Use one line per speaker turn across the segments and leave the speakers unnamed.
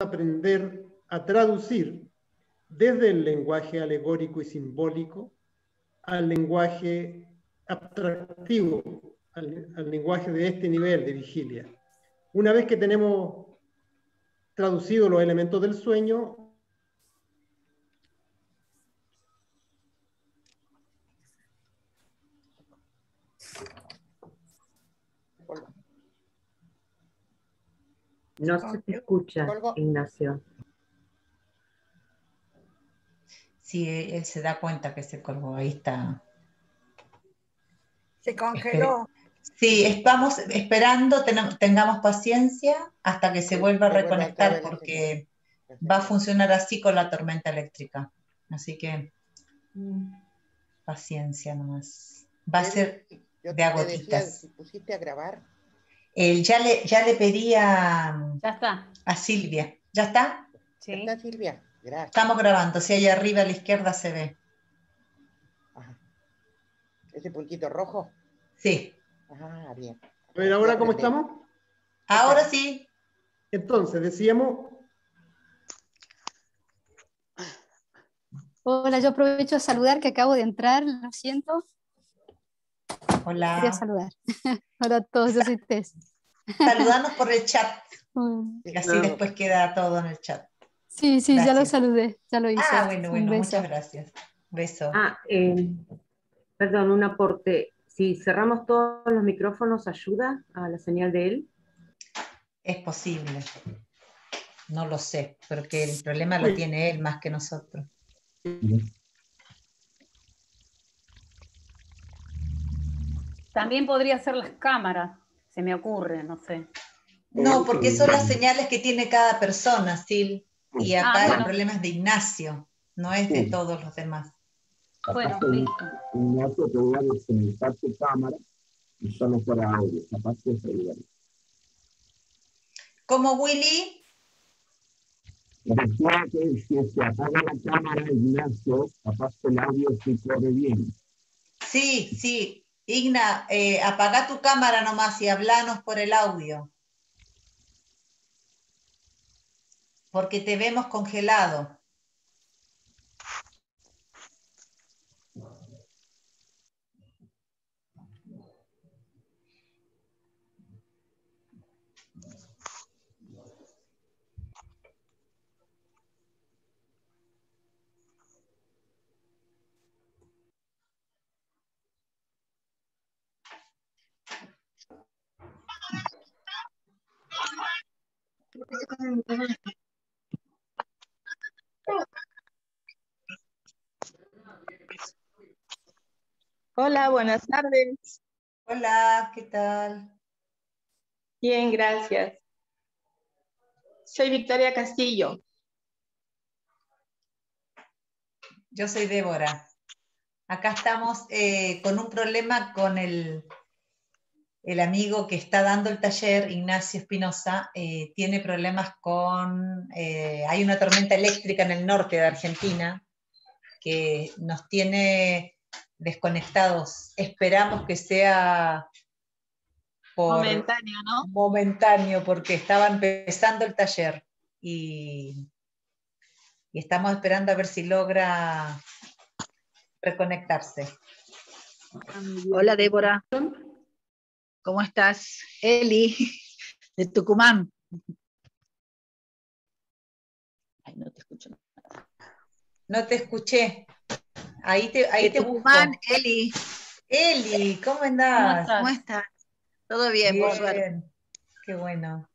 aprender a traducir desde el lenguaje alegórico y simbólico al lenguaje abstractivo, al lenguaje de este nivel de vigilia. Una vez que tenemos traducido los elementos del sueño,
no se te escucha, Ignacio.
Sí, él se da cuenta que se colgó, ahí está.
Se congeló.
Sí, estamos esperando, tengamos paciencia hasta que se vuelva a reconectar, porque va a funcionar así con la tormenta eléctrica. Así que paciencia nomás. Va a ser de a gotitas.
Si pusiste a grabar.
Ya le pedí
Ya está.
a Silvia. ¿Ya está?
Sí. ¿Ya está, Silvia? Gracias.
Estamos grabando, si ahí arriba a la izquierda se ve.
Ajá. ¿Ese puntito rojo?
Sí.
Ah, bien.
A ver, ¿ahora cómo estamos?
Ahora sí.
Entonces, decíamos...
Hola, yo aprovecho a saludar que acabo de entrar, lo siento.
Hola.
Quería saludar. Hola a todos, yo soy Tess.
Saludanos por el chat. Y así después queda todo en el chat.
Sí,
Gracias.
ya lo saludé, ya lo hice.
Bueno, muchas gracias. Beso.
Perdón, un aporte. Si cerramos todos los micrófonos, ¿ayuda a la señal de él?
Es posible. No lo sé, porque el problema lo tiene él más que nosotros.
También podría ser las cámaras, se me ocurre, no sé.
No, porque son las señales que tiene cada persona, Sil. Y acá el problema es de Ignacio, no es de todos los demás.
Bueno, listo.
Ignacio, te voy a desconectar tu cámara y solo para audio, capaz que se diga.
¿Cómo, Willy?
Decía que si se apaga la cámara, Ignacio, capaz que el audio sí corre bien.
Sí. Igna, apaga tu cámara nomás y hablanos por el audio. Porque te vemos congelado.
Hola, buenas tardes.
Hola, ¿qué tal?
Bien, gracias. Soy Victoria Castillo.
Yo soy Débora. Acá estamos con un problema con el amigo que está dando el taller, Ignacio Espinosa. Tiene problemas con... hay una tormenta eléctrica en el norte de Argentina que nos tiene desconectados. Esperamos que sea
momentáneo, ¿no?
Momentáneo, porque estaba empezando el taller y estamos esperando a ver si logra reconectarse.
Hola, Débora. ¿Cómo estás? Eli, de Tucumán. Ay, no te escucho nada.
No te escuché. Ahí te
Tucumán,
busco.
Eli.
Eli, ¿cómo andás?
¿Cómo estás? Todo bien, por suerte.
Qué bueno.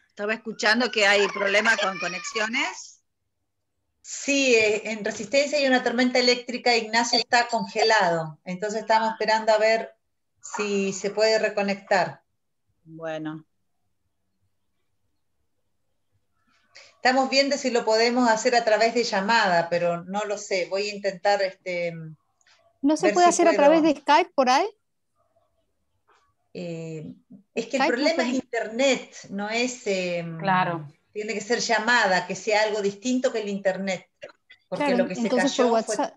Estaba escuchando que hay problemas con conexiones.
Sí, en Resistencia hay una tormenta eléctrica, Ignacio está congelado, entonces estamos esperando a ver si se puede reconectar.
Bueno.
Estamos viendo si lo podemos hacer a través de llamada, pero no lo sé, voy a intentar...
¿No se puede hacer a través de Skype por ahí?
Es que el problema es internet, no es...
claro.
Tiene que ser llamada, que sea algo distinto que el internet. Porque
claro,
lo que se cayó
WhatsApp.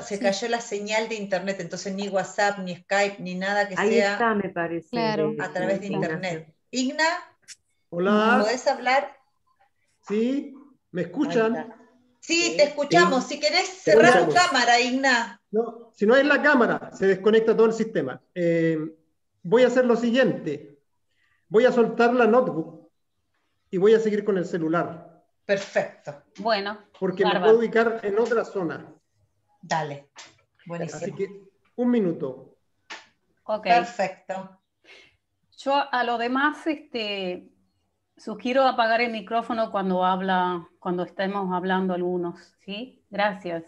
se cayó la señal de internet, entonces ni WhatsApp, ni Skype, ni nada que
Ahí
sea
está, me parece,
a través de internet. Igna,
Hola.
¿Podés hablar?
¿Sí? ¿Me escuchan?
Sí, te escuchamos.
Sí.
Si querés cerrar tu cámara, Igna.
No, si no es la cámara, se desconecta todo el sistema. Voy a hacer lo siguiente. Voy a soltar la notebook y voy a seguir con el celular.
Perfecto.
Bueno,
porque
bárbaro.
me puedo ubicar en otra zona.
Dale. Buenísimo.
Así que, un minuto.
Ok.
Perfecto.
Yo a lo demás, sugiero apagar el micrófono cuando estemos hablando algunos, ¿sí? Gracias.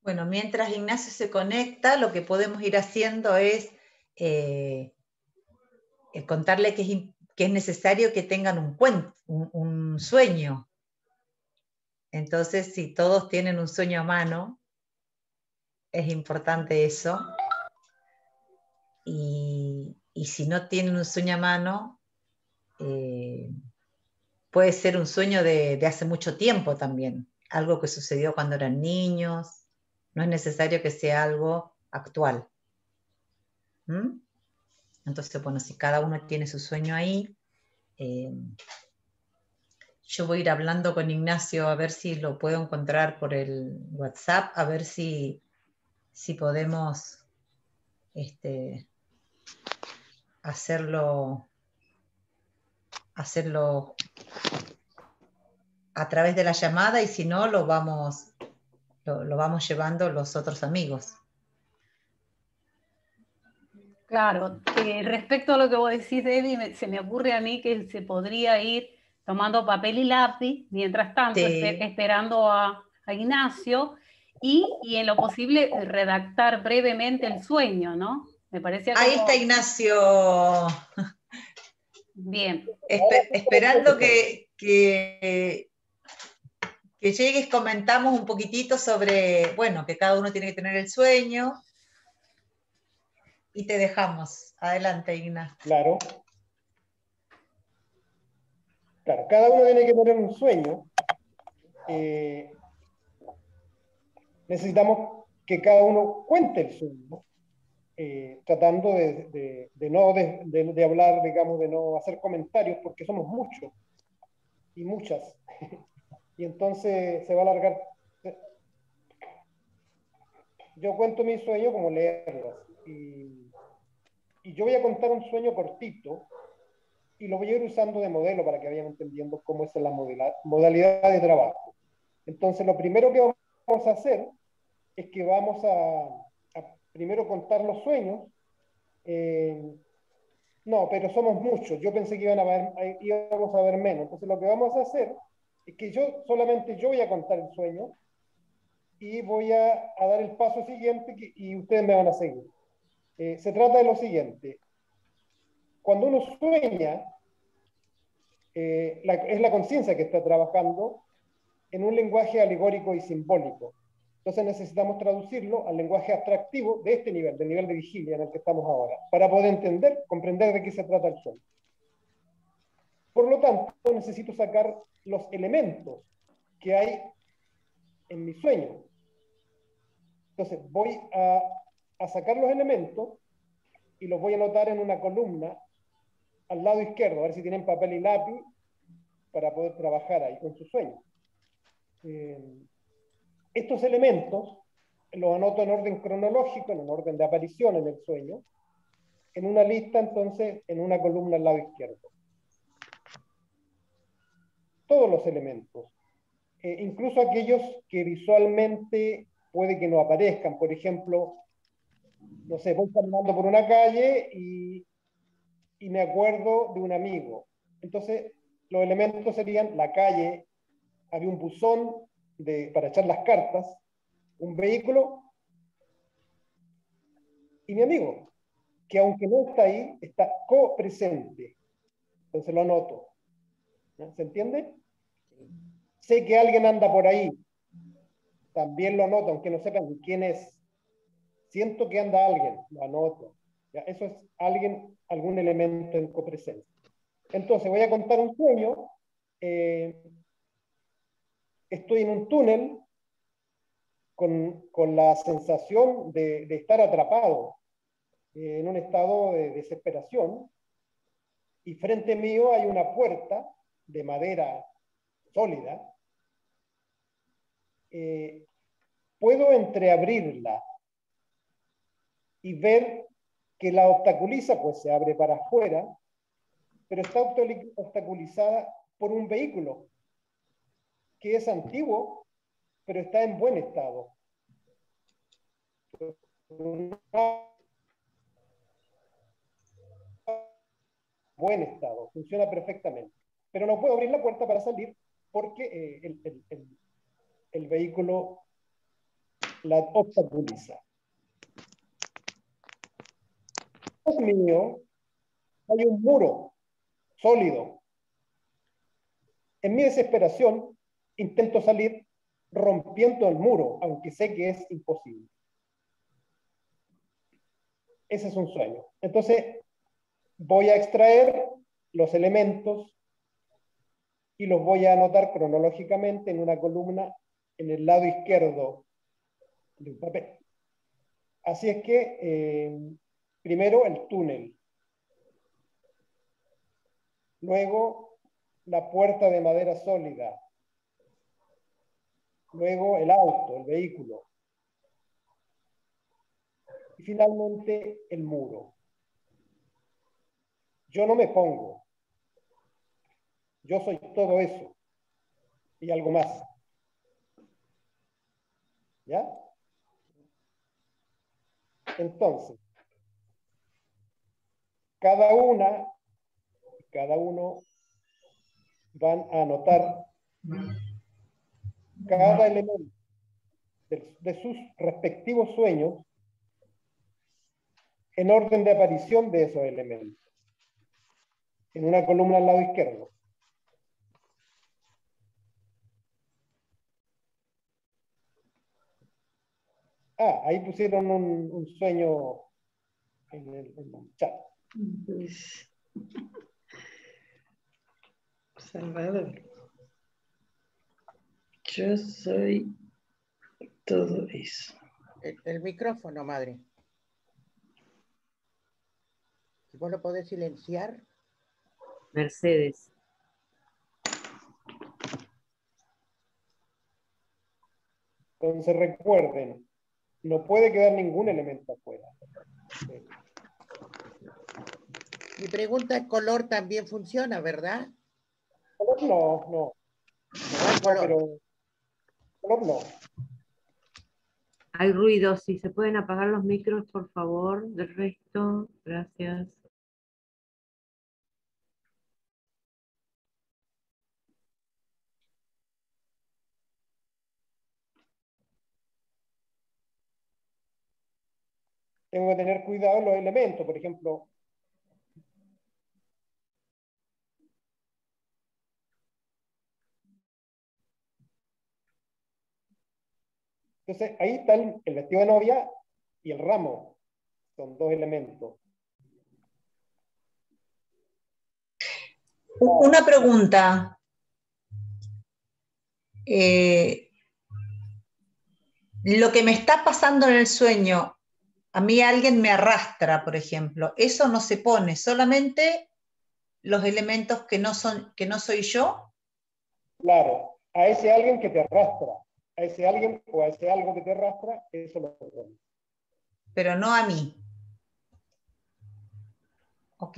Bueno, mientras Ignacio se conecta, lo que podemos ir haciendo es contarle que es necesario que tengan un sueño. Entonces, si todos tienen un sueño a mano, es importante eso. Y si no tienen un sueño a mano, puede ser un sueño de hace mucho tiempo también, algo que sucedió cuando eran niños, no es necesario que sea algo actual. Entonces, bueno, si cada uno tiene su sueño ahí, yo voy a ir hablando con Ignacio a ver si lo puedo encontrar por el WhatsApp, a ver si podemos hacerlo a través de la llamada, y si no, lo vamos llevando los otros amigos.
Claro, respecto a lo que vos decís, Debbie, se me ocurre a mí que se podría ir tomando papel y lápiz, mientras tanto, esperando a Ignacio, y en lo posible redactar brevemente el sueño, ¿no? Me parecía como...
Ahí está Ignacio.
Bien.
Esperando que llegues, comentamos un poquitito sobre, bueno, que cada uno tiene que tener el sueño, y te dejamos. Adelante, Ignacio.
Claro. Claro, cada uno tiene que tener un sueño. Necesitamos que cada uno cuente el sueño, tratando de hablar, digamos, de no hacer comentarios, porque somos muchos y muchas. Y entonces se va a alargar. Yo cuento mi sueño como leerlas. Y yo voy a contar un sueño cortito, y lo voy a ir usando de modelo para que vayan entendiendo cómo es la modalidad de trabajo. Entonces, lo primero que vamos a hacer es que vamos a primero contar los sueños. No, pero somos muchos. Yo pensé que íbamos a ver menos. Entonces, lo que vamos a hacer es que solamente yo voy a contar el sueño, y voy a dar el paso siguiente y ustedes me van a seguir. Se trata de lo siguiente. Cuando uno sueña, es la conciencia que está trabajando en un lenguaje alegórico y simbólico. Entonces necesitamos traducirlo al lenguaje abstractivo de este nivel, del nivel de vigilia en el que estamos ahora, para poder comprender de qué se trata el sueño. Por lo tanto, necesito sacar los elementos que hay en mi sueño. Entonces voy a sacar los elementos y los voy a anotar en una columna al lado izquierdo, a ver si tienen papel y lápiz para poder trabajar ahí con su sueño. Estos elementos los anoto en orden cronológico, en un orden de aparición en el sueño, en una lista, entonces, en una columna al lado izquierdo. Todos los elementos, incluso aquellos que visualmente puede que no aparezcan. Por ejemplo, no sé, voy caminando por una calle y me acuerdo de un amigo. Entonces, los elementos serían la calle, había un buzón para echar las cartas, un vehículo y mi amigo, que aunque no está ahí, está copresente. Entonces lo anoto. ¿No? ¿Se entiende? Sé que alguien anda por ahí, también lo anoto, aunque no sepan quién es. Siento que anda alguien, lo anoto. ¿Ya? Eso es algún elemento en copresencia. Entonces voy a contar un sueño. Estoy en un túnel con la sensación de estar atrapado en un estado de desesperación, y frente mío hay una puerta de madera sólida. Puedo entreabrirla y ver que la obstaculiza, pues se abre para afuera, pero está obstaculizada por un vehículo que es antiguo, pero está en buen estado. Buen estado, funciona perfectamente. Pero no puedo abrir la puerta para salir porque el vehículo la obstaculiza. Mío, hay un muro sólido. En mi desesperación, intento salir rompiendo el muro, aunque sé que es imposible. Ese es un sueño. Entonces, voy a extraer los elementos y los voy a anotar cronológicamente en una columna en el lado izquierdo de un papel. Así es que, primero el túnel. Luego la puerta de madera sólida, luego el auto, el vehículo, y finalmente el muro. Yo no me pongo, yo soy todo eso y algo más. ¿Ya? Entonces, cada uno van a anotar cada elemento de sus respectivos sueños en orden de aparición de esos elementos, en una columna al lado izquierdo. Ah, ahí pusieron un sueño en el chat.
Salvador, yo soy todo eso.
El micrófono, madre. Si vos lo podés silenciar.
Mercedes.
Entonces recuerden, no puede quedar ningún elemento afuera.
Mi pregunta es, color también funciona, ¿verdad?
Color no. Color no.
Hay ruido, si se pueden apagar los micros, por favor. Del resto, gracias.
Tengo que tener cuidado en los elementos, por ejemplo. Entonces, ahí está el vestido de novia y el ramo. Son dos elementos.
Una pregunta. Lo que me está pasando en el sueño, a mí alguien me arrastra, por ejemplo, eso no se pone, solamente los elementos que no soy yo.
Claro, a ese alguien que te arrastra, a ese alguien o a ese algo que te arrastra, eso lo pone.
Pero no a mí. Ok.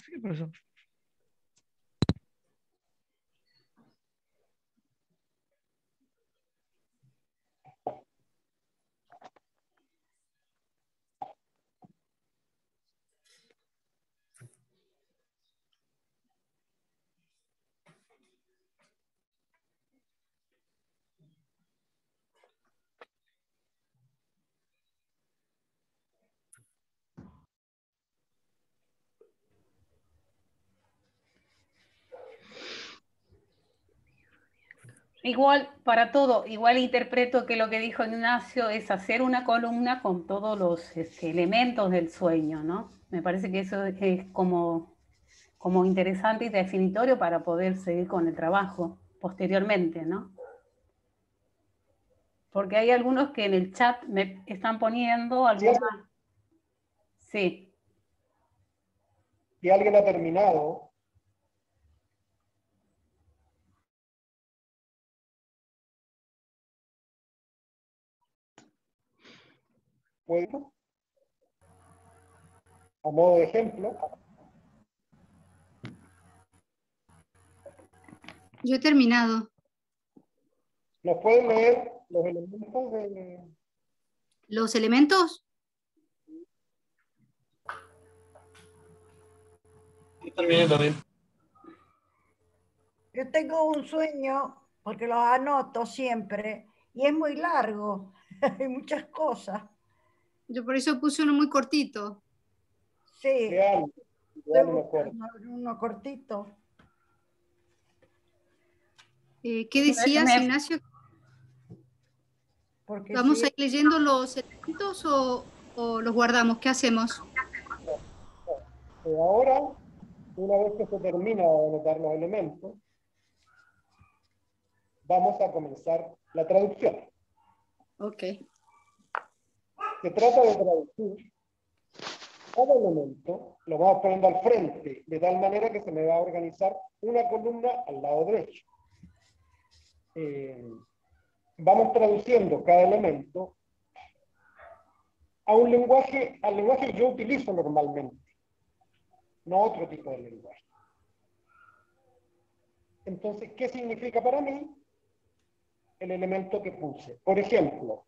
¿Qué pasó?
Igual, para todo, igual interpreto que lo que dijo Ignacio es hacer una columna con todos los elementos del sueño, ¿no? Me parece que eso es como interesante y definitorio para poder seguir con el trabajo posteriormente, ¿no? Porque hay algunos que en el chat me están poniendo algunas... Sí.
Si alguien ha terminado, puede, a modo de ejemplo,
Yo he terminado.
¿Nos pueden leer los elementos de...?
¿Los elementos?
Yo terminé también.
Yo tengo un sueño, porque los anoto siempre, y es muy largo, hay muchas cosas.
Yo por eso puse uno muy cortito.
Sí, uno cortito.
¿Qué decías, Ignacio?
Porque
¿Vamos a ir leyendo los elementos o los guardamos? ¿Qué hacemos?
Ahora, una vez que se termina de anotar los elementos, vamos a comenzar la traducción.
Ok.
Se trata de traducir cada elemento, lo vamos poniendo al frente, de tal manera que se me va a organizar una columna al lado derecho. Vamos traduciendo cada elemento a un lenguaje, al lenguaje que yo utilizo normalmente, no otro tipo de lenguaje. Entonces, ¿qué significa para mí el elemento que puse? Por ejemplo,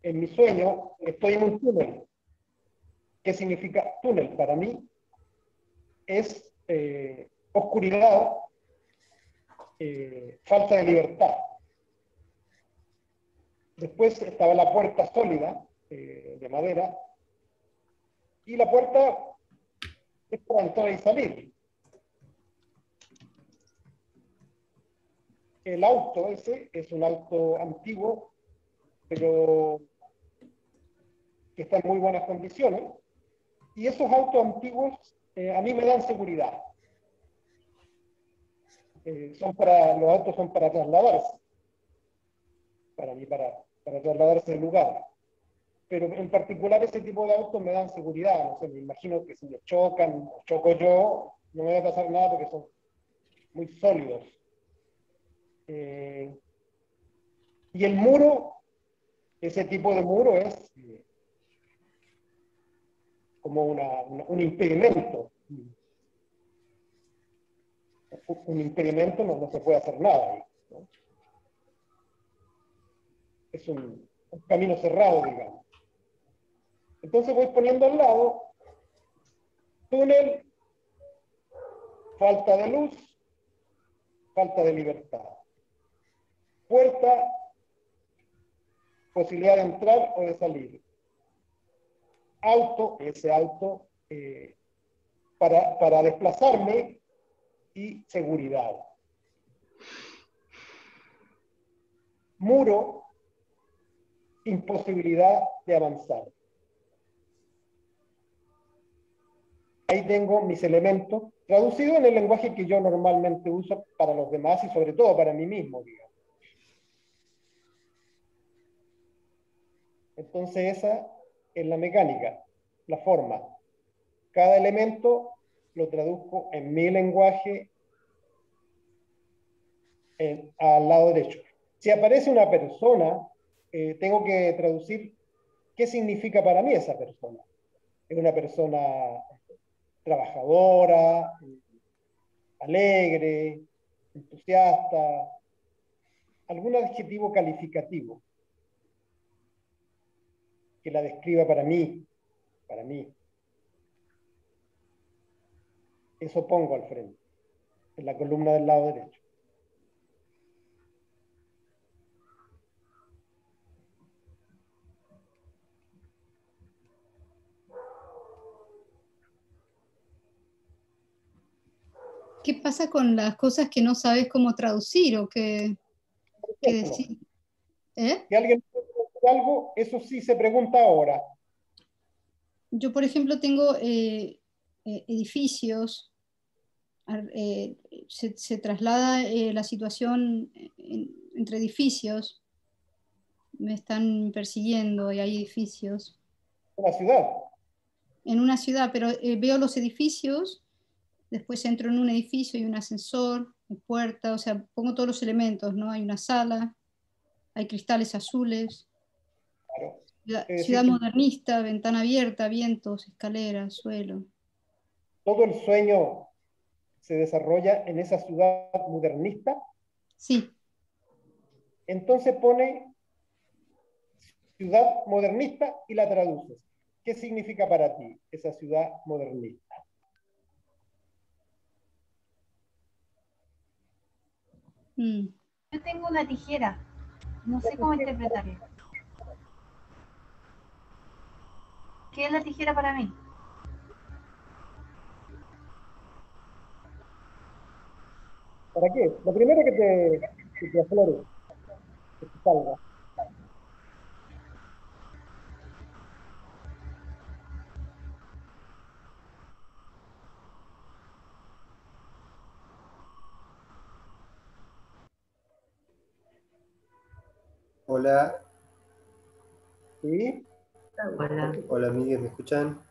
en mi sueño estoy en un túnel. ¿Qué significa túnel? Para mí es oscuridad, falta de libertad. Después estaba la puerta sólida, de madera, y la puerta es para entrar y salir. El auto ese es un auto antiguo, pero que está en muy buenas condiciones, y esos autos antiguos a mí me dan seguridad. Los autos son para trasladarse, para mí, para trasladarse del lugar. Pero en particular ese tipo de autos me dan seguridad. No sé, me imagino que si me chocan o choco yo, no me va a pasar nada porque son muy sólidos. Y el muro, ese tipo de muro es como un impedimento. Un impedimento no se puede hacer nada ahí, ¿no? Es un camino cerrado, digamos. Entonces voy poniendo al lado túnel, falta de luz, falta de libertad. Puerta, posibilidad de entrar o de salir. Auto, ese auto para desplazarme, y seguridad. Muro, imposibilidad de avanzar. Ahí tengo mis elementos, traducidos en el lenguaje que yo normalmente uso para los demás y sobre todo para mí mismo, digamos. Entonces esa es la mecánica, la forma. Cada elemento lo traduzco en mi lenguaje al lado derecho. Si aparece una persona, tengo que traducir qué significa para mí esa persona. Es una persona trabajadora, alegre, entusiasta, algún adjetivo calificativo que la describa para mí, para mí. Eso pongo al frente, en la columna del lado derecho.
¿Qué pasa con las cosas que no sabes cómo traducir o qué decir?
Si alguien puede decir algo, eso sí se pregunta ahora.
Yo, por ejemplo, tengo edificios, se traslada la situación entre edificios, me están persiguiendo y hay edificios.
¿Una ciudad?
En una ciudad, pero veo los edificios, después entro en un edificio, hay un ascensor, hay puerta, o sea, pongo todos los elementos, ¿no? Hay una sala, hay cristales azules,
Claro.
ciudad modernista, ventana abierta, vientos, escaleras, suelo.
Todo el sueño se desarrolla en esa ciudad modernista.
Sí.
Entonces pone ciudad modernista y la traduces. ¿Qué significa para ti esa ciudad modernista?
Yo tengo una tijera. No sé cómo interpretarla. ¿Qué es la tijera para mí?
¿Para qué? Lo primero que te aflore, que te salga.
Hola.
¿Sí?
Hola.
Hola, amigues, ¿me escuchan?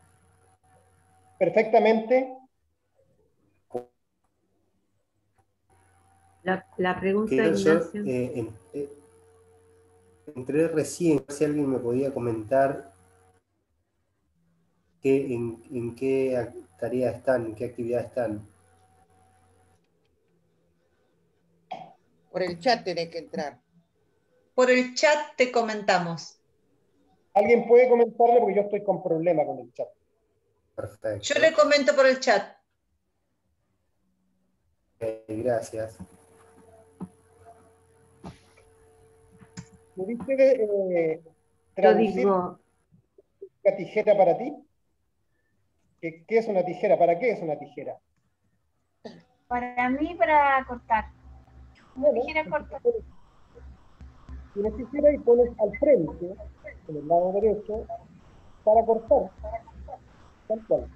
Perfectamente.
La pregunta,
Que
Ignacio.
Entré recién, si alguien me podía comentar en qué tarea están, en qué actividad están.
Por el chat tenés que entrar.
Por el chat te comentamos.
¿Alguien puede comentarle? Porque yo estoy con problema con el chat.
Perfecto.
Yo le comento por el chat.
Gracias.
¿Pudiste traducir una tijera para ti? ¿Qué es una tijera? ¿Para qué es una tijera?
Para mí, para cortar. Una tijera corta.
Tienes tijera y pones al frente, en el lado derecho, para cortar. Tal cual.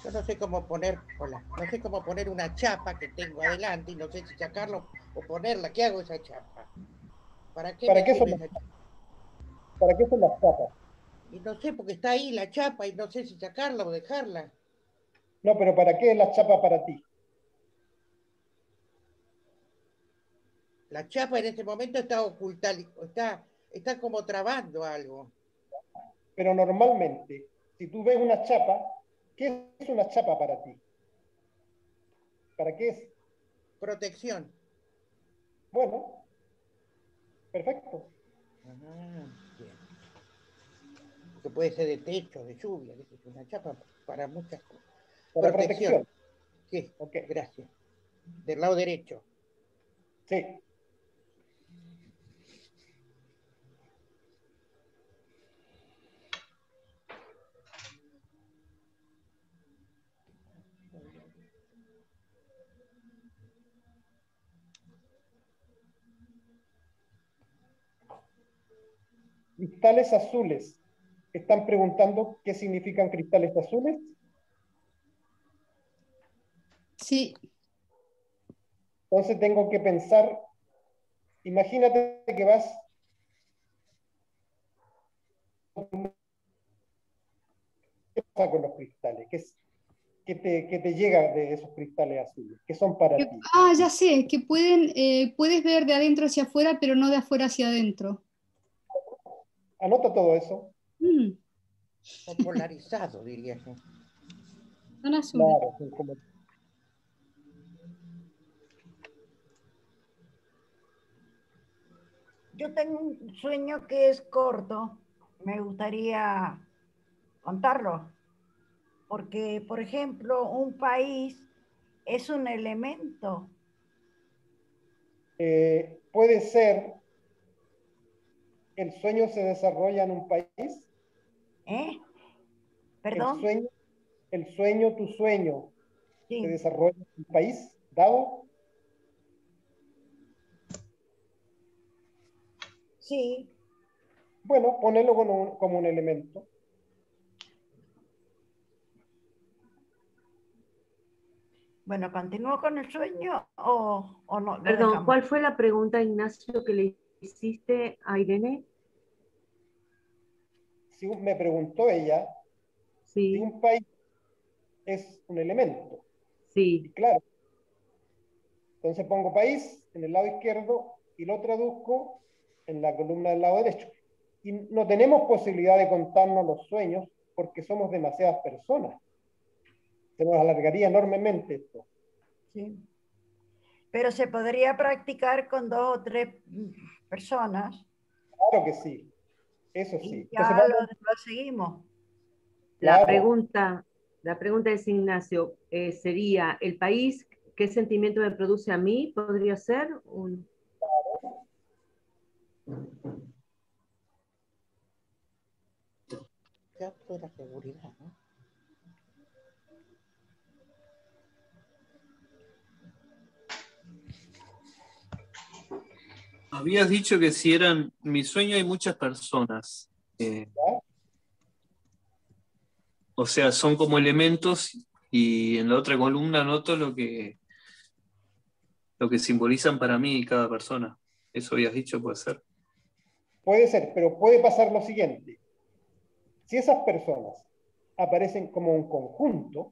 Yo no sé cómo poner, hola, no sé cómo poner una chapa que tengo adelante y no sé si sacarlo o ponerla. ¿Qué hago esa chapa? ¿Para qué me sirve esa chapa?
¿Para qué son las chapas?
Y no sé, porque está ahí la chapa y no sé si sacarla o dejarla.
No, pero ¿para qué es la chapa para ti?
La chapa en este momento está oculta, está como trabando algo.
Pero normalmente, si tú ves una chapa, ¿qué es una chapa para ti? ¿Para qué es?
Protección.
Bueno, perfecto.
Bien. Que puede ser de techo, de lluvia, es una chapa para muchas cosas.
Para protección.
Sí,
okay.
Gracias. Del lado derecho.
Sí. Cristales azules. ¿Están preguntando qué significan cristales azules?
Sí.
Entonces tengo que pensar, imagínate que vas ¿qué pasa con los cristales? ¿Qué te llega de esos cristales azules? ¿Qué son para ti?
Ya sé, que puedes ver de adentro hacia afuera, pero no de afuera hacia adentro.
Anota todo eso.
O polarizado, diría yo.
Son azules.
Claro, son como...
Yo tengo un sueño que es corto. Me gustaría contarlo. Porque, por ejemplo, un país es un elemento.
Puede ser, el sueño se desarrolla en un país.
¿Perdón?
El sueño, tu sueño,
sí.
Se desarrolla en un país dado.
Sí.
Bueno, ponelo como un elemento.
Bueno, ¿continúo con el sueño o no?
Perdón, ¿cuál fue la pregunta, Ignacio, que le hiciste a Irene?
Si me preguntó ella,
sí.
Si un país es un elemento.
Sí.
Y claro. Entonces pongo país en el lado izquierdo y lo traduzco en la columna del lado derecho. Y no tenemos posibilidad de contarnos los sueños porque somos demasiadas personas. Se nos alargaría enormemente esto.
Sí. Pero se podría practicar con 2 o 3 personas.
Claro que sí, eso sí.
Y ya lo seguimos.
La
Claro.
pregunta es, Ignacio, sería, ¿el país qué sentimiento me produce a mí? ¿Podría ser un...?
Ya fue la seguridad, ¿no?
Habías dicho que si eran mi sueño hay muchas personas. O sea, son como elementos y en la otra columna anoto lo que simbolizan para mí cada persona. Eso habías dicho, puede ser.
Puede ser, pero puede pasar lo siguiente. Si esas personas aparecen como un conjunto,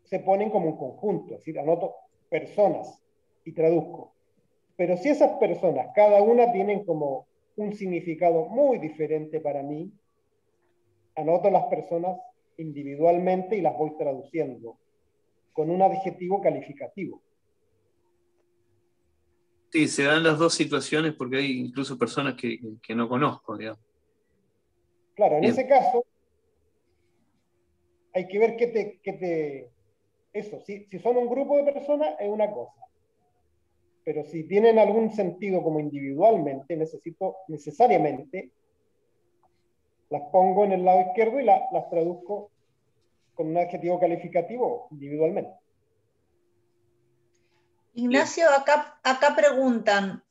se ponen como un conjunto, es decir, anoto personas y traduzco. Pero si esas personas, cada una tienen como un significado muy diferente para mí, anoto las personas individualmente y las voy traduciendo con un adjetivo calificativo.
Sí, se dan las dos situaciones porque hay incluso personas que no conozco, digamos.
Claro, en
Bien.
ese caso hay que ver eso, si son un grupo de personas es una cosa, pero si tienen algún sentido como individualmente, necesariamente las pongo en el lado izquierdo y las traduzco con un adjetivo calificativo individualmente.
Ignacio, acá preguntan,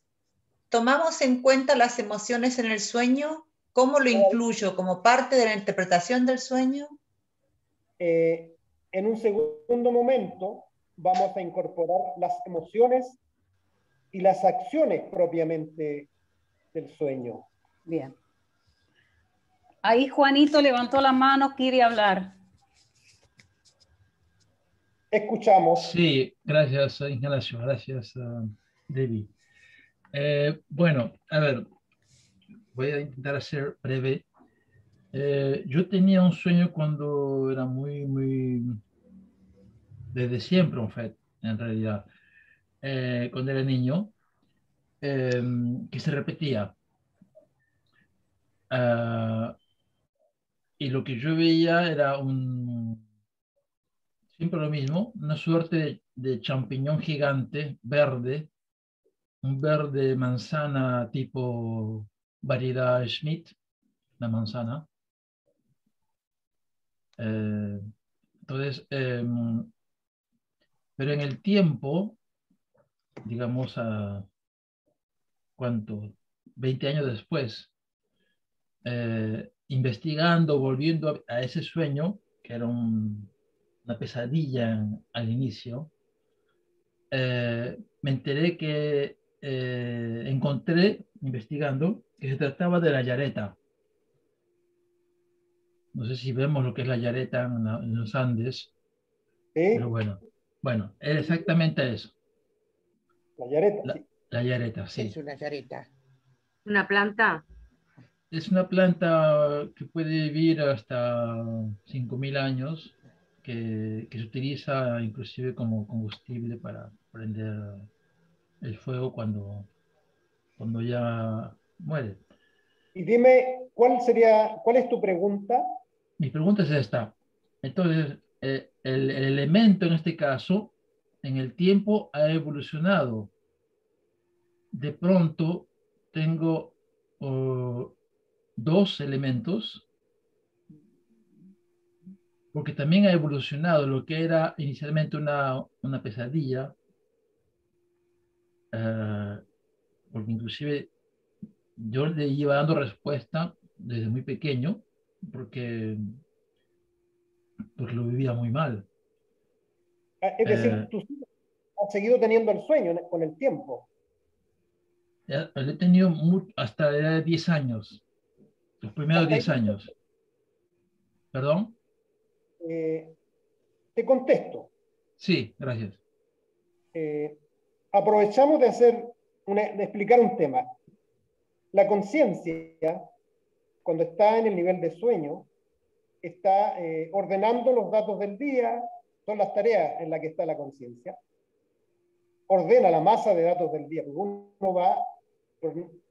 ¿tomamos en cuenta las emociones en el sueño? ¿Cómo lo incluyo? ¿Como parte de la interpretación del sueño?
En un segundo momento vamos a incorporar las emociones y las acciones propiamente del sueño.
Bien. Ahí Juanito levantó la mano, quiere hablar.
Escuchamos.
Sí, gracias Ignacio, gracias Debbie. Bueno, a ver, voy a intentar ser breve. Yo tenía un sueño cuando era desde siempre, en realidad, cuando era niño, que se repetía. Y lo que yo veía era siempre lo mismo, una suerte de champiñón gigante, verde, un verde manzana tipo variedad Schmidt, la manzana. Entonces, pero en el tiempo, digamos, ¿cuánto? 20 años después, investigando, volviendo a ese sueño, que era una pesadilla al inicio, me enteré que encontré, investigando, que se trataba de la yareta. No sé si vemos lo que es la yareta en los Andes, pero bueno, era exactamente eso.
La yareta, sí.
La yareta, sí.
Es una yareta.
¿Una planta?
Es una planta que puede vivir hasta 5.000 años, que se utiliza inclusive como combustible para prender el fuego cuando ya muere.
Y dime, ¿cuál es tu pregunta?
Mi pregunta es esta. Entonces, el elemento en este caso, en el tiempo ha evolucionado. De pronto tengo dos elementos, porque también ha evolucionado lo que era inicialmente una pesadilla, porque inclusive yo le iba dando respuesta desde muy pequeño, porque lo vivía muy mal.
Es decir, tú has seguido teniendo el sueño con el tiempo.
Lo he tenido hasta la edad de 10 años, los primeros 10 años. ¿Perdón?
Te contesto.
Sí, gracias.
Aprovechamos de explicar un tema. La conciencia, cuando está en el nivel de sueño, está ordenando los datos del día, son las tareas en las que está la conciencia, ordena la masa de datos del día, porque uno va,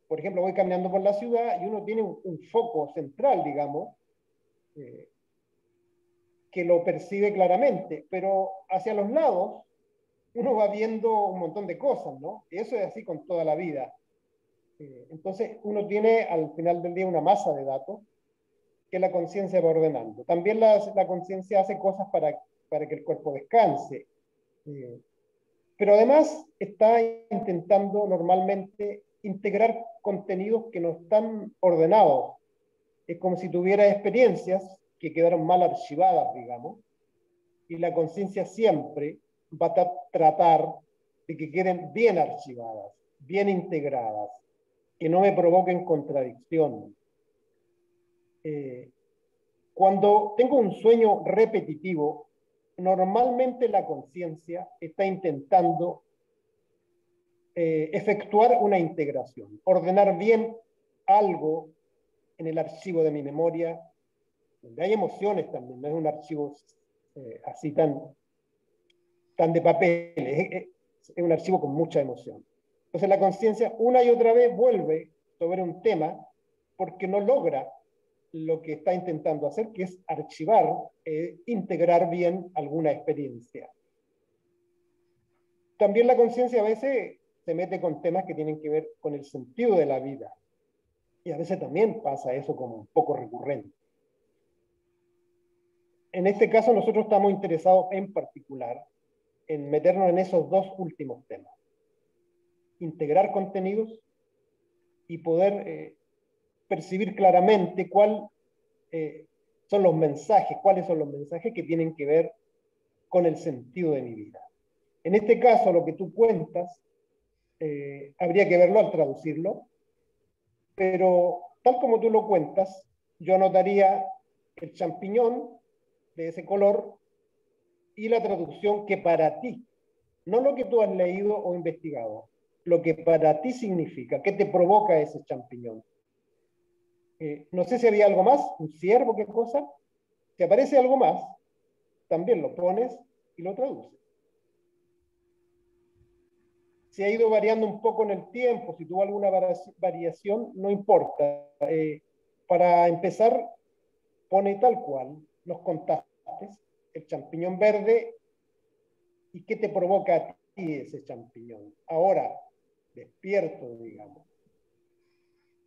por ejemplo, voy caminando por la ciudad y uno tiene un foco central, digamos, que lo percibe claramente, pero hacia los lados uno va viendo un montón de cosas, ¿no? Y eso es así con toda la vida. Entonces uno tiene al final del día una masa de datos que la conciencia va ordenando. También la conciencia hace cosas para que el cuerpo descanse. Pero además está intentando normalmente integrar contenidos que no están ordenados. Es como si tuviera experiencias que quedaron mal archivadas, digamos, y la conciencia siempre va a tratar de que queden bien archivadas, bien integradas, que no me provoquen contradicción. Cuando tengo un sueño repetitivo, normalmente la conciencia está intentando efectuar una integración, ordenar bien algo en el archivo de mi memoria, donde hay emociones también, no es un archivo así tan de papel, es un archivo con mucha emoción. Entonces la conciencia una y otra vez vuelve sobre un tema porque no logra lo que está intentando hacer, que es archivar, integrar bien alguna experiencia. También la conciencia a veces se mete con temas que tienen que ver con el sentido de la vida. Y a veces también pasa eso como un poco recurrente. En este caso nosotros estamos interesados en particular en meternos en esos dos últimos temas. Integrar contenidos y poder percibir claramente cuáles son los mensajes que tienen que ver con el sentido de mi vida. En este caso, lo que tú cuentas, habría que verlo al traducirlo, pero tal como tú lo cuentas, yo anotaría el champiñón de ese color y la traducción que para ti, no lo que tú has leído o investigado, lo que para ti significa, qué te provoca ese champiñón. No sé si había algo más, un ciervo, qué cosa. Si aparece algo más, también lo pones y lo traduces. Si ha ido variando un poco en el tiempo, si tuvo alguna variación, no importa. Para empezar, pone tal cual, los contaste, el champiñón verde, y qué te provoca a ti ese champiñón. Ahora, despierto, digamos.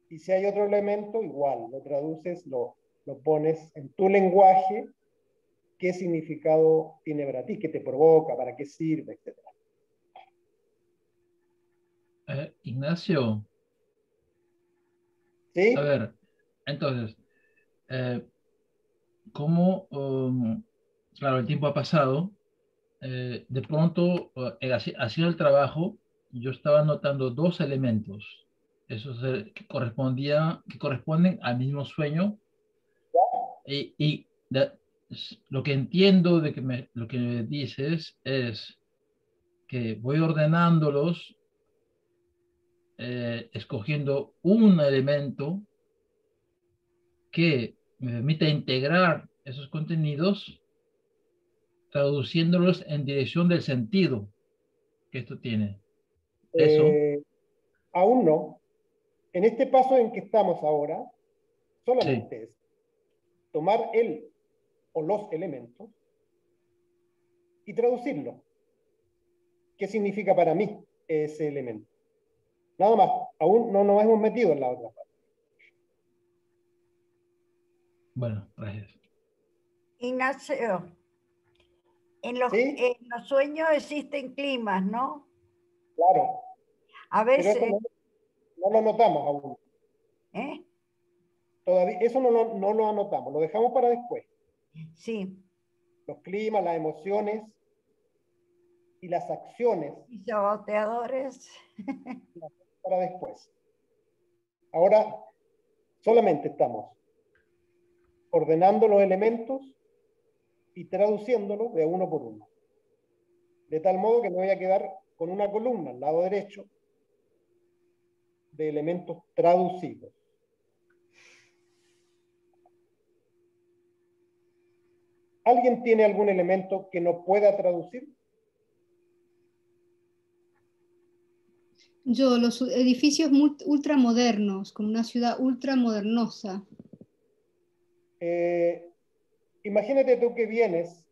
Y si hay otro elemento, igual, lo traduces, lo pones en tu lenguaje, qué significado tiene para ti, qué te provoca, para qué sirve, etc.
Ignacio.
¿Sí?
A ver, entonces, como, claro, el tiempo ha pasado, de pronto, haciendo el trabajo, yo estaba notando dos elementos, esos que corresponden al mismo sueño, y lo que entiendo de lo que me dices es que voy ordenándolos, escogiendo un elemento que me permita integrar esos contenidos, traduciéndolos en dirección del sentido que esto tiene. ¿Eso?
Aún no. En este paso en que estamos ahora, solamente es tomar el o los elementos y traducirlo. ¿Qué significa para mí ese elemento? Nada más. Aún no nos hemos metido en la otra parte.
Bueno, gracias.
Ignacio, en los sueños existen climas, ¿no?
Claro.
A veces...
Pero eso no lo notamos aún. Todavía, eso no lo anotamos, lo dejamos para después.
Sí.
Los climas, las emociones y las acciones.
Y saboteadores.
Para después. Ahora solamente estamos ordenando los elementos y traduciéndolos de uno por uno. De tal modo que me voy a quedar con una columna al lado derecho de elementos traducidos. ¿Alguien tiene algún elemento que no pueda traducir?
Yo, los edificios ultramodernos, como una ciudad ultramodernosa.
Imagínate tú que vienes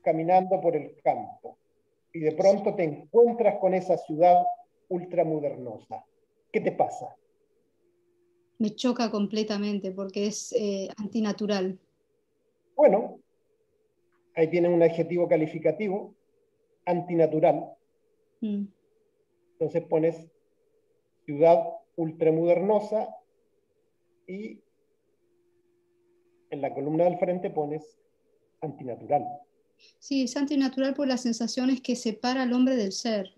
caminando por el campo y de pronto te encuentras con esa ciudad ultramodernosa. ¿Qué te pasa?
Me choca completamente porque es antinatural.
Bueno, ahí tienen un adjetivo calificativo, antinatural. Entonces pones ciudad ultramodernosa y en la columna del frente pones antinatural.
Sí, es antinatural por las sensaciones que separa al hombre del ser.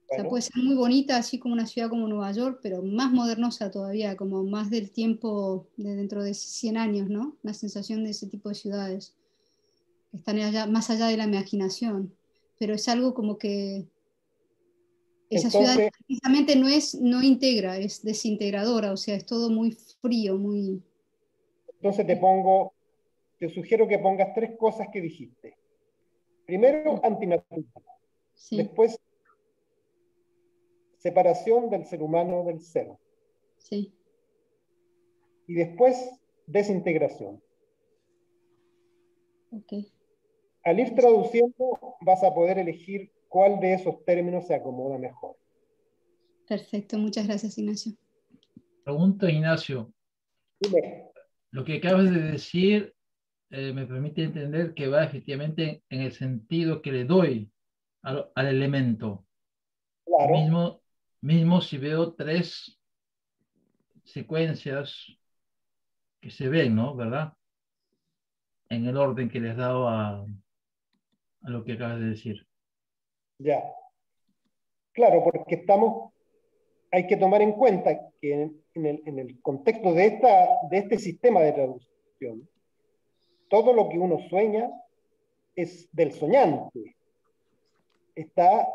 Bueno. O sea, puede ser muy bonita, así como una ciudad como Nueva York, pero más modernosa todavía, como más del tiempo de dentro de 100 años, ¿no? La sensación de ese tipo de ciudades, que están allá, más allá de la imaginación. Pero es algo como que esa ciudad precisamente no integra, es desintegradora, o sea, es todo muy frío, muy...
Entonces te sugiero que pongas 3 cosas que dijiste. Primero, antinatural. Sí. Después, separación del ser humano del ser.
Sí.
Y después, desintegración.
Okay.
Al ir traduciendo, vas a poder elegir cuál de esos términos se acomoda mejor.
Perfecto, muchas gracias, Ignacio.
Pregunta, Ignacio.
Dime.
Lo que acabas de decir me permite entender que va efectivamente en el sentido que le doy al elemento.
Claro.
Mismo si veo 3 secuencias que se ven, ¿no? ¿Verdad? En el orden que les he dado a lo que acabas de decir.
Ya. Claro, porque hay que tomar en cuenta que en el contexto de este sistema de traducción, todo lo que uno sueña es del soñante, está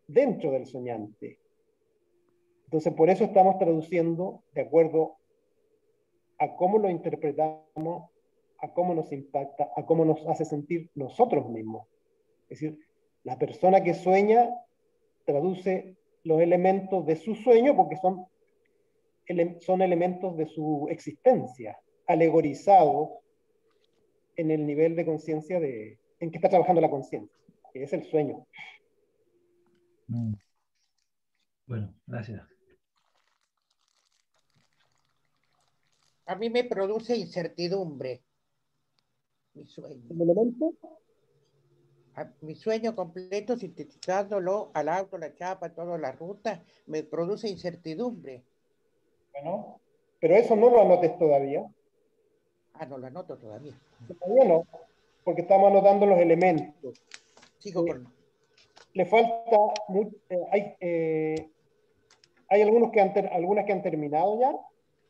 dentro del soñante. Entonces, por eso estamos traduciendo de acuerdo a cómo lo interpretamos, a cómo nos impacta, a cómo nos hace sentir nosotros mismos. Es decir, la persona que sueña traduce los elementos de su sueño porque son elementos de su existencia, alegorizados en el nivel de conciencia en que está trabajando la conciencia, que es el sueño.
Bueno, gracias.
A mí me produce incertidumbre mi sueño.
¿El elemento?
Mi sueño completo, sintetizándolo al auto, la chapa, toda la ruta, me produce incertidumbre.
Bueno, pero eso no lo anotes todavía.
Ah, no lo anoto todavía.
Todavía no, porque estamos anotando los elementos.
Sigo con...
Le falta hay algunas que han terminado ya.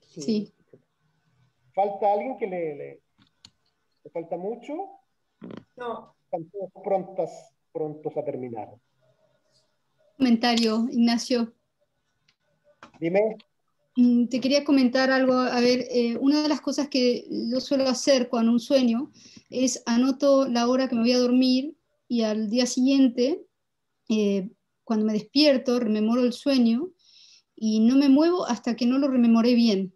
Sí.
¿Falta alguien que le falta mucho?
No.
Están todos prontos a terminar.
Comentario, Ignacio.
Dime.
Te quería comentar algo. A ver, una de las cosas que yo suelo hacer cuando un sueño es anoto la hora que me voy a dormir y al día siguiente, cuando me despierto, rememoro el sueño y no me muevo hasta que no lo rememoré bien.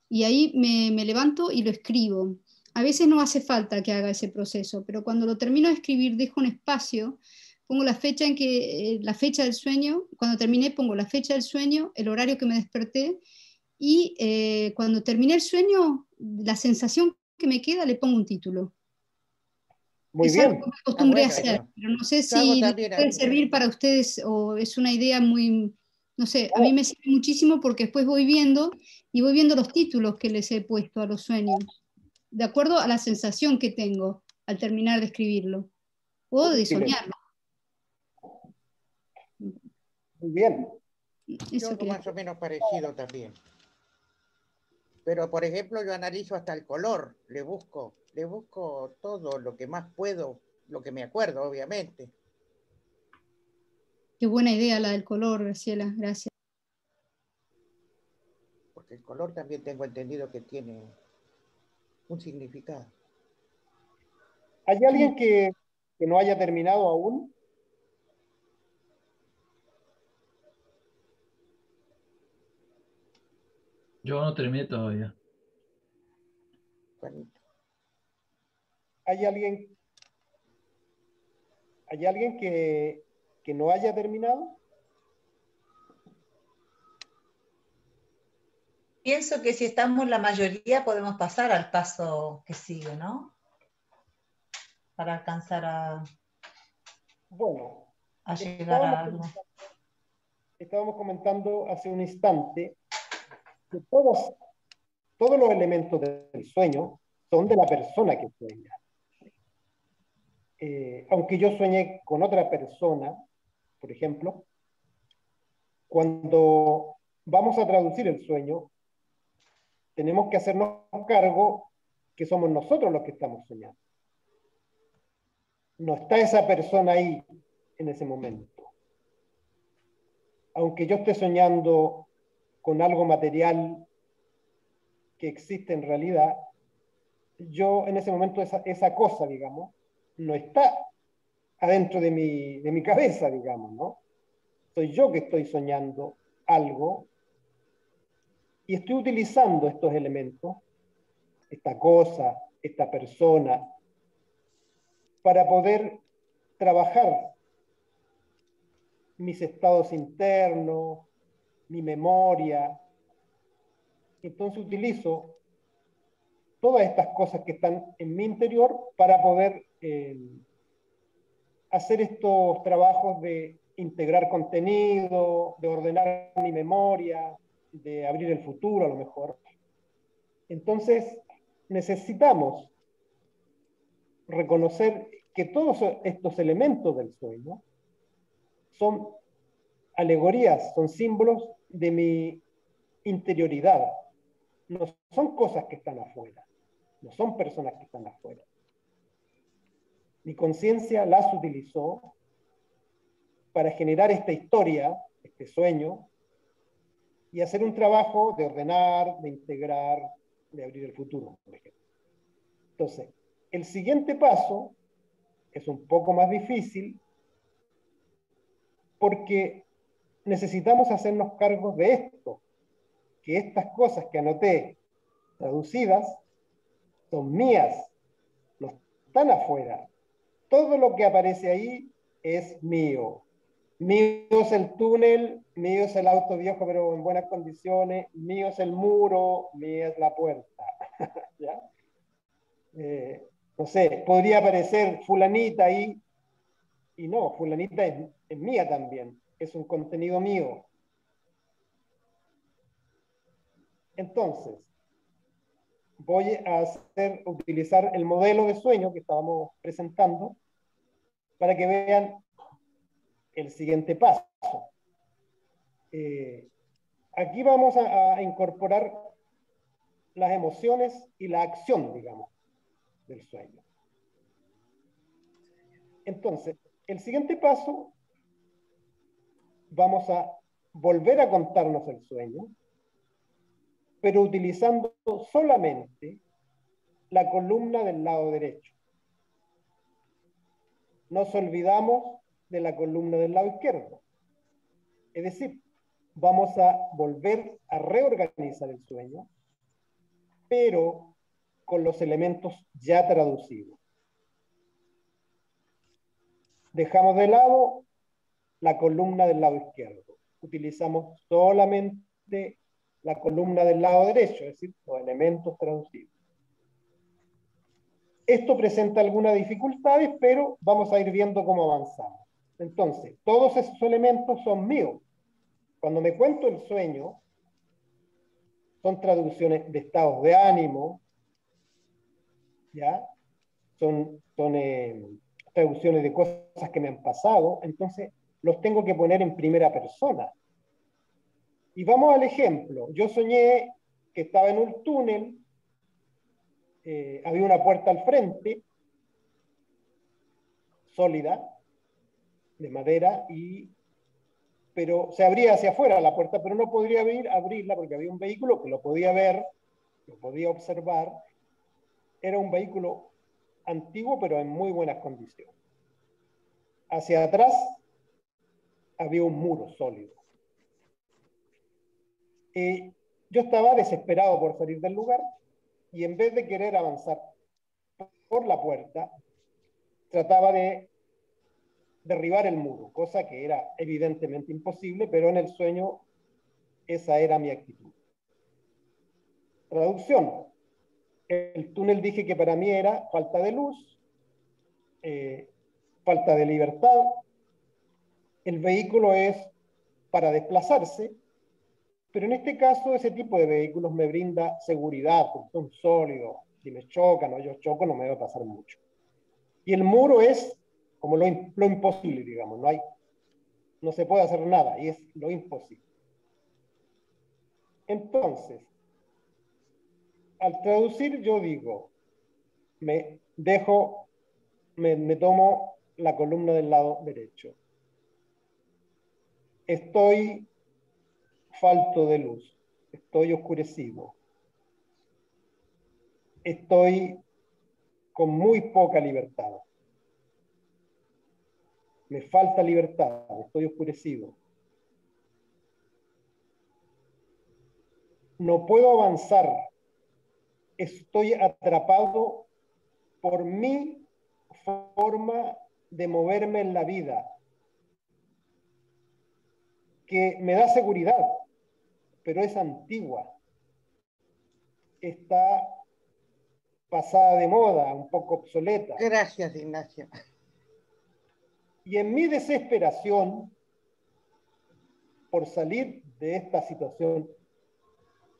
Y ahí me levanto y lo escribo. A veces no hace falta que haga ese proceso, pero cuando lo termino de escribir dejo un espacio, pongo la fecha la fecha del sueño, cuando terminé pongo la fecha del sueño, el horario que me desperté, y cuando terminé el sueño, la sensación que me queda le pongo un título.
Muy
es
bien.
Algo que me acostumbré a hacer, pero no sé si puede servir para ustedes o es una idea muy, no sé, a mí me sirve muchísimo porque después voy viendo los títulos que les he puesto a los sueños, de acuerdo a la sensación que tengo al terminar de escribirlo o de soñarlo.
Muy bien.
Yo algo más o menos parecido también. Pero, por ejemplo, yo analizo hasta el color, le busco todo lo que más puedo, lo que me acuerdo, obviamente.
Qué buena idea la del color, Graciela, gracias.
El color también tengo entendido que tiene un significado.
¿Hay alguien que no haya terminado aún?
Yo no terminé todavía.
¿Hay alguien que no haya terminado?
Pienso que si estamos la mayoría podemos pasar al paso que sigue, ¿no? Para alcanzar a llegar a algo.
Estábamos comentando hace un instante que todos los elementos del sueño son de la persona que sueña. Aunque yo sueñe con otra persona, por ejemplo, cuando vamos a traducir el sueño, tenemos que hacernos cargo que somos nosotros los que estamos soñando. No está esa persona ahí en ese momento. Aunque yo esté soñando con algo material que existe en realidad, yo en ese momento esa cosa, digamos, no está adentro de mi cabeza, digamos, ¿no? Soy yo que estoy soñando algo y estoy utilizando estos elementos, esta cosa, esta persona, para poder trabajar mis estados internos, mi memoria. Entonces utilizo todas estas cosas que están en mi interior para poder hacer estos trabajos de integrar contenido, de ordenar mi memoria, de abrir el futuro a lo mejor. Entonces necesitamos reconocer que todos estos elementos del sueño son alegorías, son símbolos de mi interioridad. No son cosas que están afuera, no son personas que están afuera. Mi conciencia las utilizó para generar esta historia, este sueño, y hacer un trabajo de ordenar, de integrar, de abrir el futuro, por ejemplo. Entonces, el siguiente paso es un poco más difícil porque necesitamos hacernos cargo de esto, que estas cosas que anoté traducidas son mías, no están afuera. Todo lo que aparece ahí es mío. Mío es el túnel, mío es el auto viejo pero en buenas condiciones, mío es el muro, mía es la puerta. ¿Ya? No sé, podría aparecer fulanita ahí, y no, fulanita es mía también, es un contenido mío. Entonces, voy a utilizar el modelo de sueño que estábamos presentando para que vean el siguiente paso. Aquí vamos a incorporar las emociones y la acción, digamos, del sueño. Entonces, el siguiente paso, vamos a volver a contarnos el sueño, pero utilizando solamente la columna del lado derecho. Nos olvidamos de la columna del lado izquierdo. Es decir, vamos a volver a reorganizar el sueño, pero con los elementos ya traducidos. Dejamos de lado la columna del lado izquierdo. Utilizamos solamente la columna del lado derecho, es decir, los elementos traducidos. Esto presenta algunas dificultades, pero vamos a ir viendo cómo avanzamos. Entonces, todos esos elementos son míos. Cuando me cuento el sueño, son traducciones de estados de ánimo, ¿ya? Son traducciones de cosas que me han pasado, entonces los tengo que poner en primera persona. Y vamos al ejemplo. Yo soñé que estaba en un túnel, había una puerta al frente, sólida, de madera, y pero se abría hacia afuera la puerta, pero no podría abrirla porque había un vehículo que lo podía ver, lo podía observar. Era un vehículo antiguo, pero en muy buenas condiciones. Hacia atrás había un muro sólido. Yo estaba desesperado por salir del lugar y en vez de querer avanzar por la puerta, trataba de derribar el muro, cosa que era evidentemente imposible, pero en el sueño esa era mi actitud. Traducción. El túnel dije que para mí era falta de luz, falta de libertad. El vehículo es para desplazarse, pero en este caso ese tipo de vehículos me brinda seguridad, porque son sólidos. Si me chocan o yo choco no me va a pasar mucho. Y el muro es como lo imposible, digamos, no se puede hacer nada y es lo imposible. Entonces, al traducir yo digo, me tomo la columna del lado derecho. Estoy falto de luz, estoy oscurecido, estoy con muy poca libertad. Me falta libertad, estoy oscurecido. No puedo avanzar, estoy atrapado por mi forma de moverme en la vida, que me da seguridad, pero es antigua. Está pasada de moda, un poco obsoleta.
Gracias, Ignacio.
Y en mi desesperación por salir de esta situación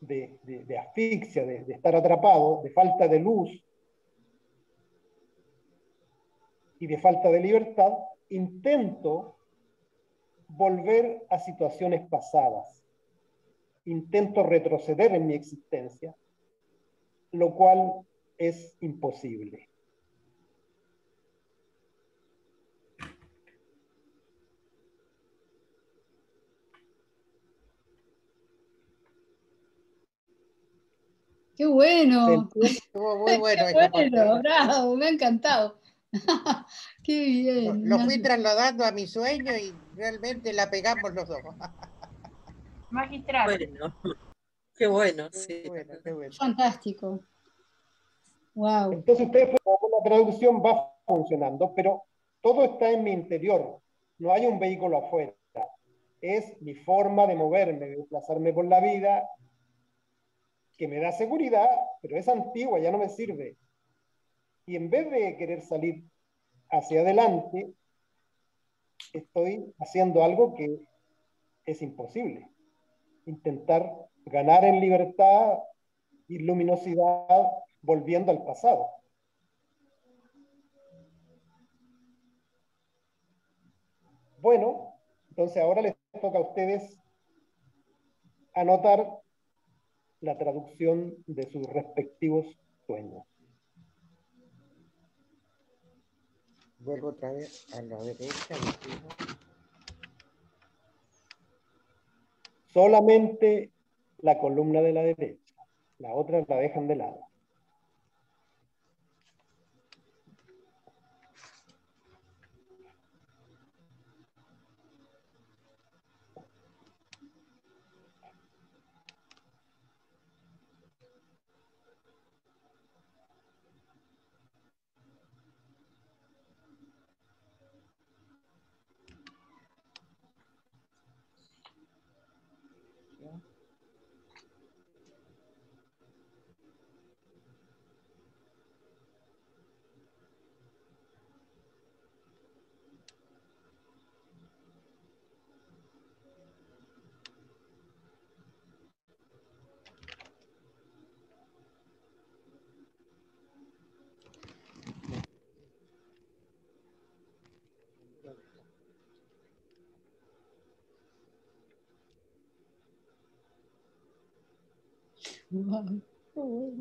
de asfixia, de estar atrapado, de falta de luz y de falta de libertad, intento volver a situaciones pasadas. Intento retroceder en mi existencia, lo cual es imposible.
¡Qué bueno!
Estuvo muy bueno.
¡Qué bueno! ¡Bravo! Me ha encantado. ¡Qué bien!
Lo fui trasladando a mi sueño y realmente la pegamos los dos.
Magistral.
Bueno, qué bueno. Sí.
Qué bueno.
Fantástico. Wow.
Entonces ustedes pueden ver la traducción va funcionando, pero todo está en mi interior. No hay un vehículo afuera. Es mi forma de moverme, de desplazarme por la vida, que me da seguridad, pero es antigua, ya no me sirve. Y en vez de querer salir hacia adelante, estoy haciendo algo que es imposible. Intentar ganar en libertad y luminosidad volviendo al pasado. Bueno, entonces ahora les toca a ustedes anotar la traducción de sus respectivos sueños.
Vuelvo otra vez a la derecha.
Solamente la columna de la derecha. La otra la dejan de lado.
Wow. Oh.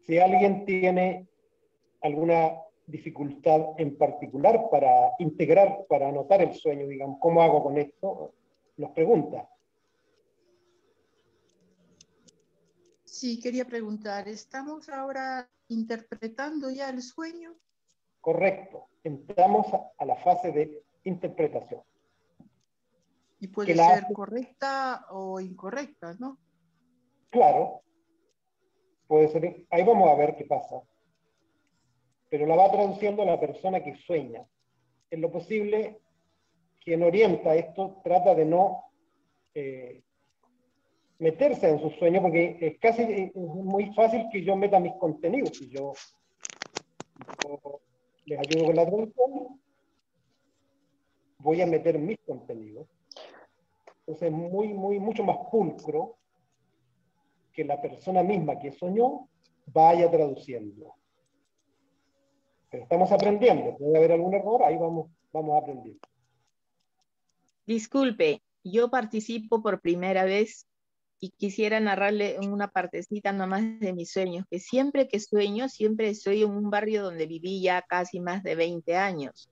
Si alguien tiene alguna dificultad en particular para integrar, para anotar el sueño, digamos, ¿cómo hago con esto? Nos pregunta.
Sí, quería preguntar, ¿estamos ahora interpretando ya el sueño?
Correcto, entramos a la fase de interpretación.
Y puede ser correcta o incorrecta, ¿no? Claro,
puede ser, ahí vamos a ver qué pasa. Pero la va traduciendo la persona que sueña. En lo posible, quien orienta esto trata de no meterse en su sueño, porque es muy fácil que yo meta mis contenidos. Si yo les ayudo con la traducción, voy a meter mis contenidos. Entonces es mucho más pulcro que la persona misma que soñó vaya traduciendo. Pero estamos aprendiendo, puede haber algún error, ahí vamos aprendiendo.
Disculpe, yo participo por primera vez y quisiera narrarle una partecita nomás de mis sueños, que siempre siempre estoy en un barrio donde viví ya casi más de 20 años.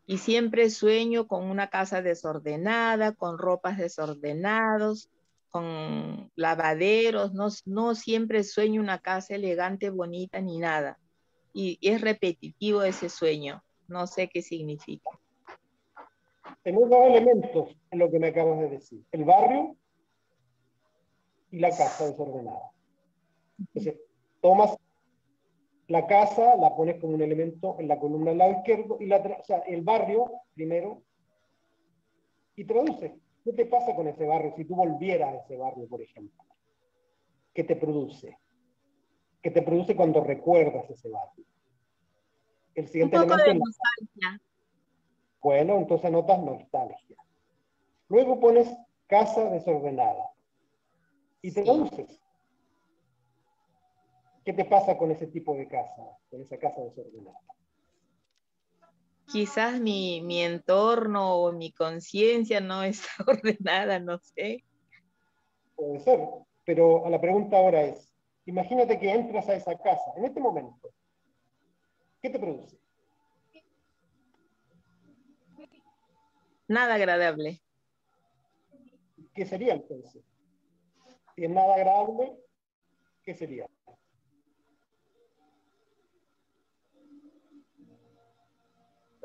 Y siempre sueño con una casa desordenada, con ropas desordenadas, con lavaderos, no siempre sueño una casa elegante, bonita, ni nada. Y es repetitivo ese sueño, no sé qué significa.
Tenemos dos elementos en lo que me acabas de decir, el barrio y la casa desordenada. Entonces, tomas la casa, la pones como un elemento en la columna del lado izquierdo, y o sea, el barrio primero, y traduce. ¿Qué te pasa con ese barrio si tú volvieras a ese barrio, por ejemplo? ¿Qué te produce? ¿Qué te produce cuando recuerdas ese barrio? El siguiente
un poco
elemento
de nostalgia.
Bueno, entonces anotas nostalgia. Luego pones casa desordenada. Y te traduces. ¿Qué te pasa con ese tipo de casa? Con esa casa desordenada.
Quizás mi entorno o mi conciencia no está ordenada, no sé.
Puede ser, pero la pregunta ahora es, imagínate que entras a esa casa, en este momento, ¿qué te produce?
Nada agradable.
¿Qué sería entonces? Si es nada agradable, ¿qué sería?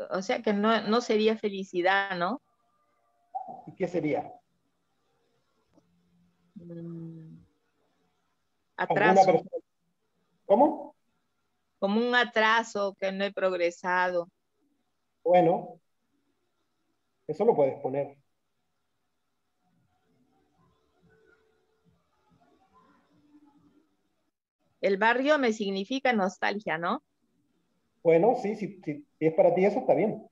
O sea que no sería felicidad, ¿no?
¿Y qué sería?
Atraso.
¿Cómo?
Como un atraso, que no he progresado.
Bueno, eso lo puedes poner.
El barrio me significa nostalgia, ¿no?
Bueno, sí, si es para ti eso está bien.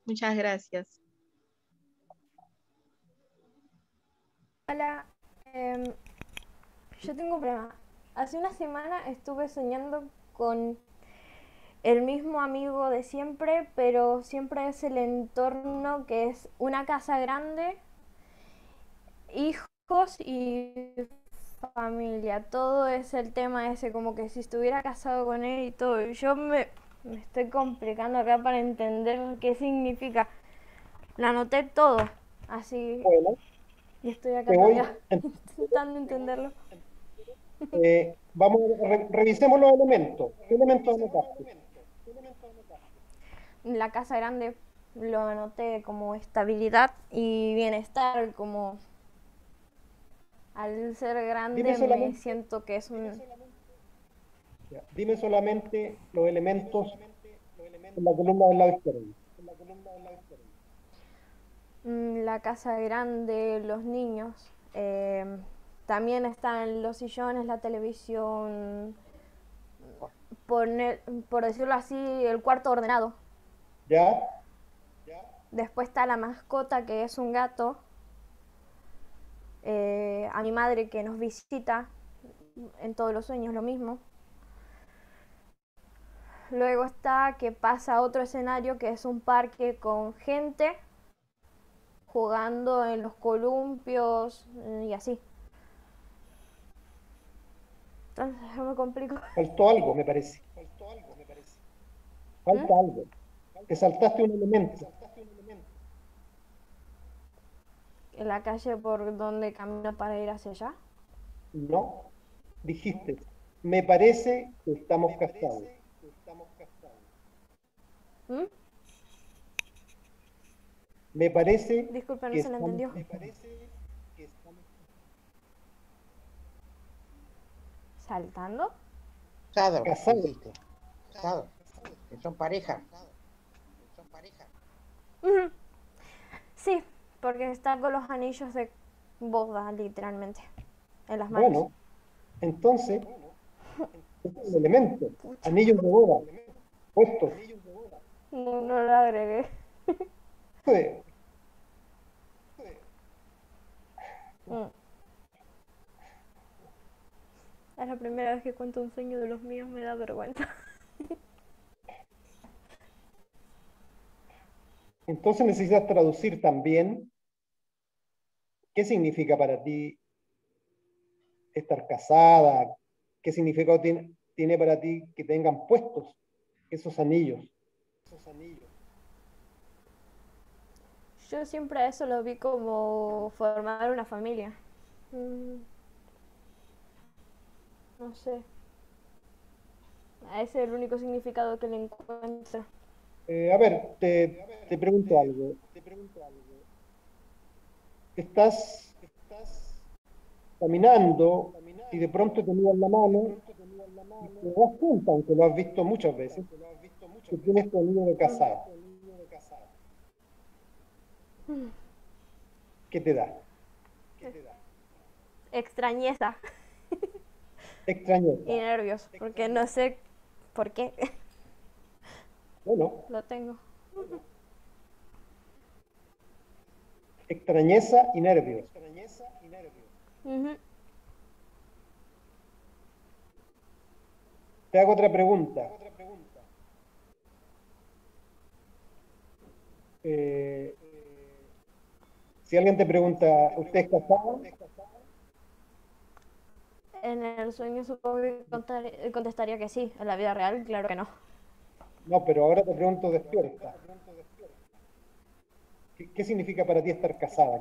Muchas gracias.
Hola, yo tengo un problema. Hace una semana estuve soñando con el mismo amigo de siempre, pero siempre es el entorno que es una casa grande, hijos y familia. Todo es el tema ese, como que si estuviera casado con él y todo. Yo me estoy complicando acá para entender qué significa. Lo anoté todo, así.
Bueno,
y estoy acá todavía intentando entenderlo.
Vamos, revisemos los elementos. ¿Qué elementos anotaste?
La casa grande lo anoté como estabilidad y bienestar, como al ser grande me siento que es un...
Dime solamente los elementos en la columna del lado izquierdo.
La casa grande, los niños, también están los sillones, la televisión, por decirlo así, el cuarto ordenado.
¿Ya?
Después está la mascota, que es un gato, a mi madre que nos visita en todos los sueños, lo mismo. Luego está que pasa a otro escenario, que es un parque con gente jugando en los columpios y así. entonces yo me complico.
Faltó algo, me parece. Falta algo. Te saltaste un elemento.
¿En la calle por donde camino para ir hacia allá?
No. Dijiste, me parece que estamos casados.
¿Mm?
Me parece
Disculpe, no
que
se le
estamos
entendió. ¿Saltando?
Casados,
Casados.
dijiste. Casados. Que son pareja.
Ujú. Sí, porque está con los anillos de boda, literalmente, en las manos.
Bueno, entonces, este es el elemento. Anillos de boda. Puestos.
No, no lo agregué.
Sí.
Mm. Es la primera vez que cuento un sueño de los míos, me da vergüenza.
Entonces necesitas traducir también qué significa para ti estar casada, qué significado tiene para ti que tengan puestos esos anillos.
Yo siempre eso lo vi como formar una familia. No sé. Ese es el único significado que le encuentro.
A ver, te pregunto algo. Estás caminando y de pronto te miras la mano y te das cuenta, aunque lo has visto muchas veces, que tienes tu anillo de casada. ¿Qué te da?
Extrañeza
Extrañeza.
y nervios, porque no sé por qué.
Bueno,
Lo tengo.
extrañeza y nervios.
Ujú.
Te hago otra pregunta. Si alguien te pregunta, ¿usted es casado?
En el sueño supongo que contestaría que sí. En la vida real, claro que no.
No, pero ahora te pregunto despierta. ¿Qué significa para ti estar casada?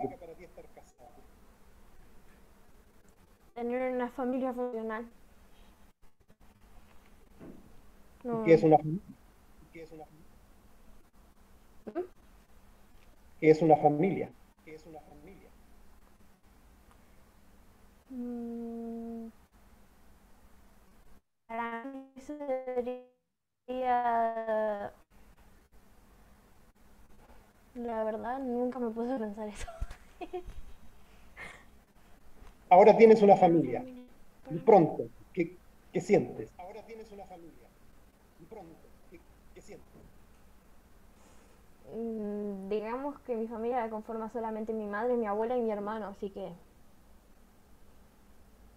Tener una familia funcional. No.
¿Qué es una familia? ¿Qué es una familia?
Para mí sería... La verdad, nunca me puse a pensar eso.
Ahora tienes una familia. Y pronto, ¿qué sientes?
Digamos que mi familia la conforma solamente mi madre, mi abuela y mi hermano, así que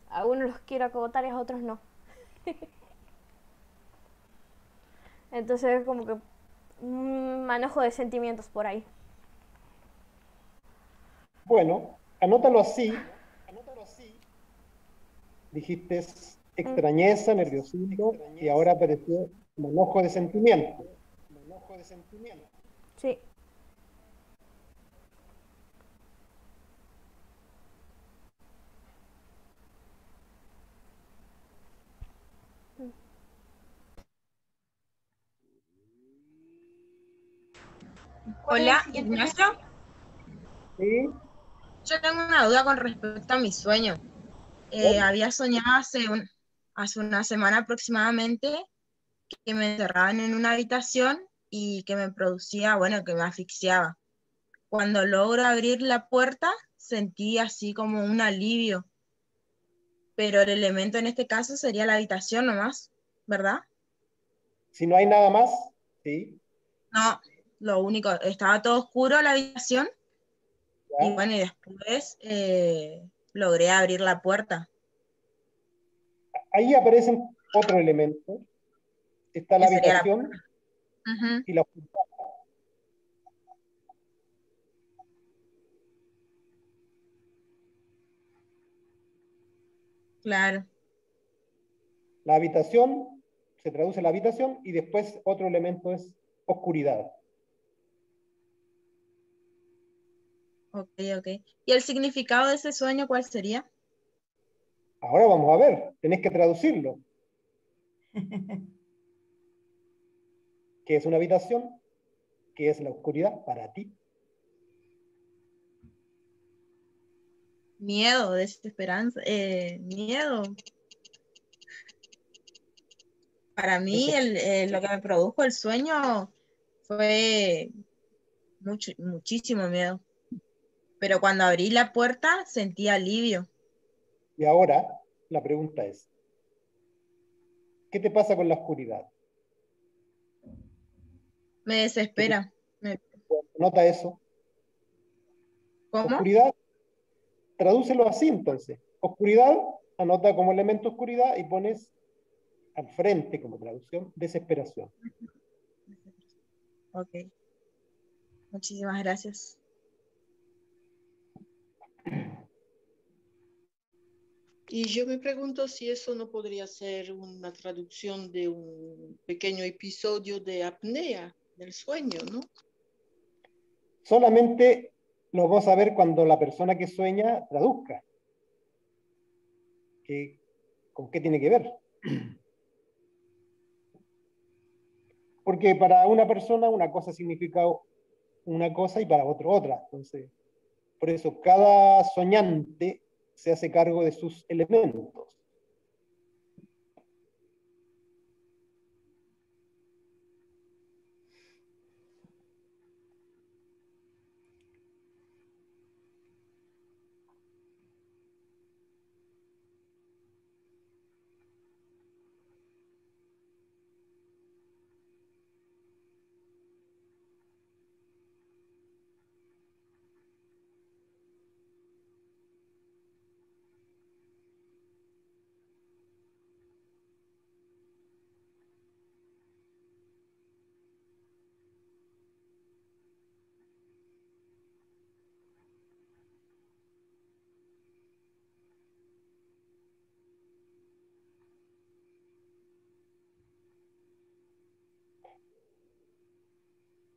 a unos los quiero acogotar y a otros no. Entonces es como que un manojo de sentimientos por ahí.
Bueno, anótalo así. Dijiste extrañeza, nerviosismo, y ahora apareció manojo de sentimientos.
Sí.
Hola, Ignacio.
Sí.
Yo tengo una duda con respecto a mi sueño. Había soñado hace una semana aproximadamente que me encerraban en una habitación y que me producía, bueno, que me asfixiaba. Cuando logro abrir la puerta, sentí así como un alivio. Pero el elemento en este caso sería la habitación nomás, ¿verdad?
Si no hay nada más, sí.
No, lo único, estaba todo oscuro la habitación.
¿Ya?
Y bueno, y después logré abrir la puerta.
Ahí aparecen otro elemento. Está la
Que sería
habitación y la oscuridad.
Claro.
La habitación, se traduce la habitación y después otro elemento es oscuridad.
Ok, ok. ¿Y el significado de ese sueño cuál sería?
Ahora vamos a ver, tenés que traducirlo. ¿Qué es una habitación? ¿Qué es la oscuridad para ti?
Miedo, desesperanza, miedo. Para mí lo que me produjo el sueño fue muchísimo miedo. Pero cuando abrí la puerta sentí alivio.
Y ahora la pregunta es, ¿qué te pasa con la oscuridad?
Me desespera.
Nota eso.
¿Cómo?
Oscuridad, tradúcelo así entonces. Oscuridad, anota como elemento oscuridad y pones al frente como traducción, desesperación.
Ok. Muchísimas gracias.
Y yo me pregunto si eso no podría ser una traducción de un pequeño episodio de apnea del sueño, ¿no?
Solamente lo vamos a ver cuando la persona que sueña traduzca. ¿Con qué tiene que ver? Porque para una persona una cosa significa una cosa y para otro otra. Entonces, por eso cada soñante se hace cargo de sus elementos.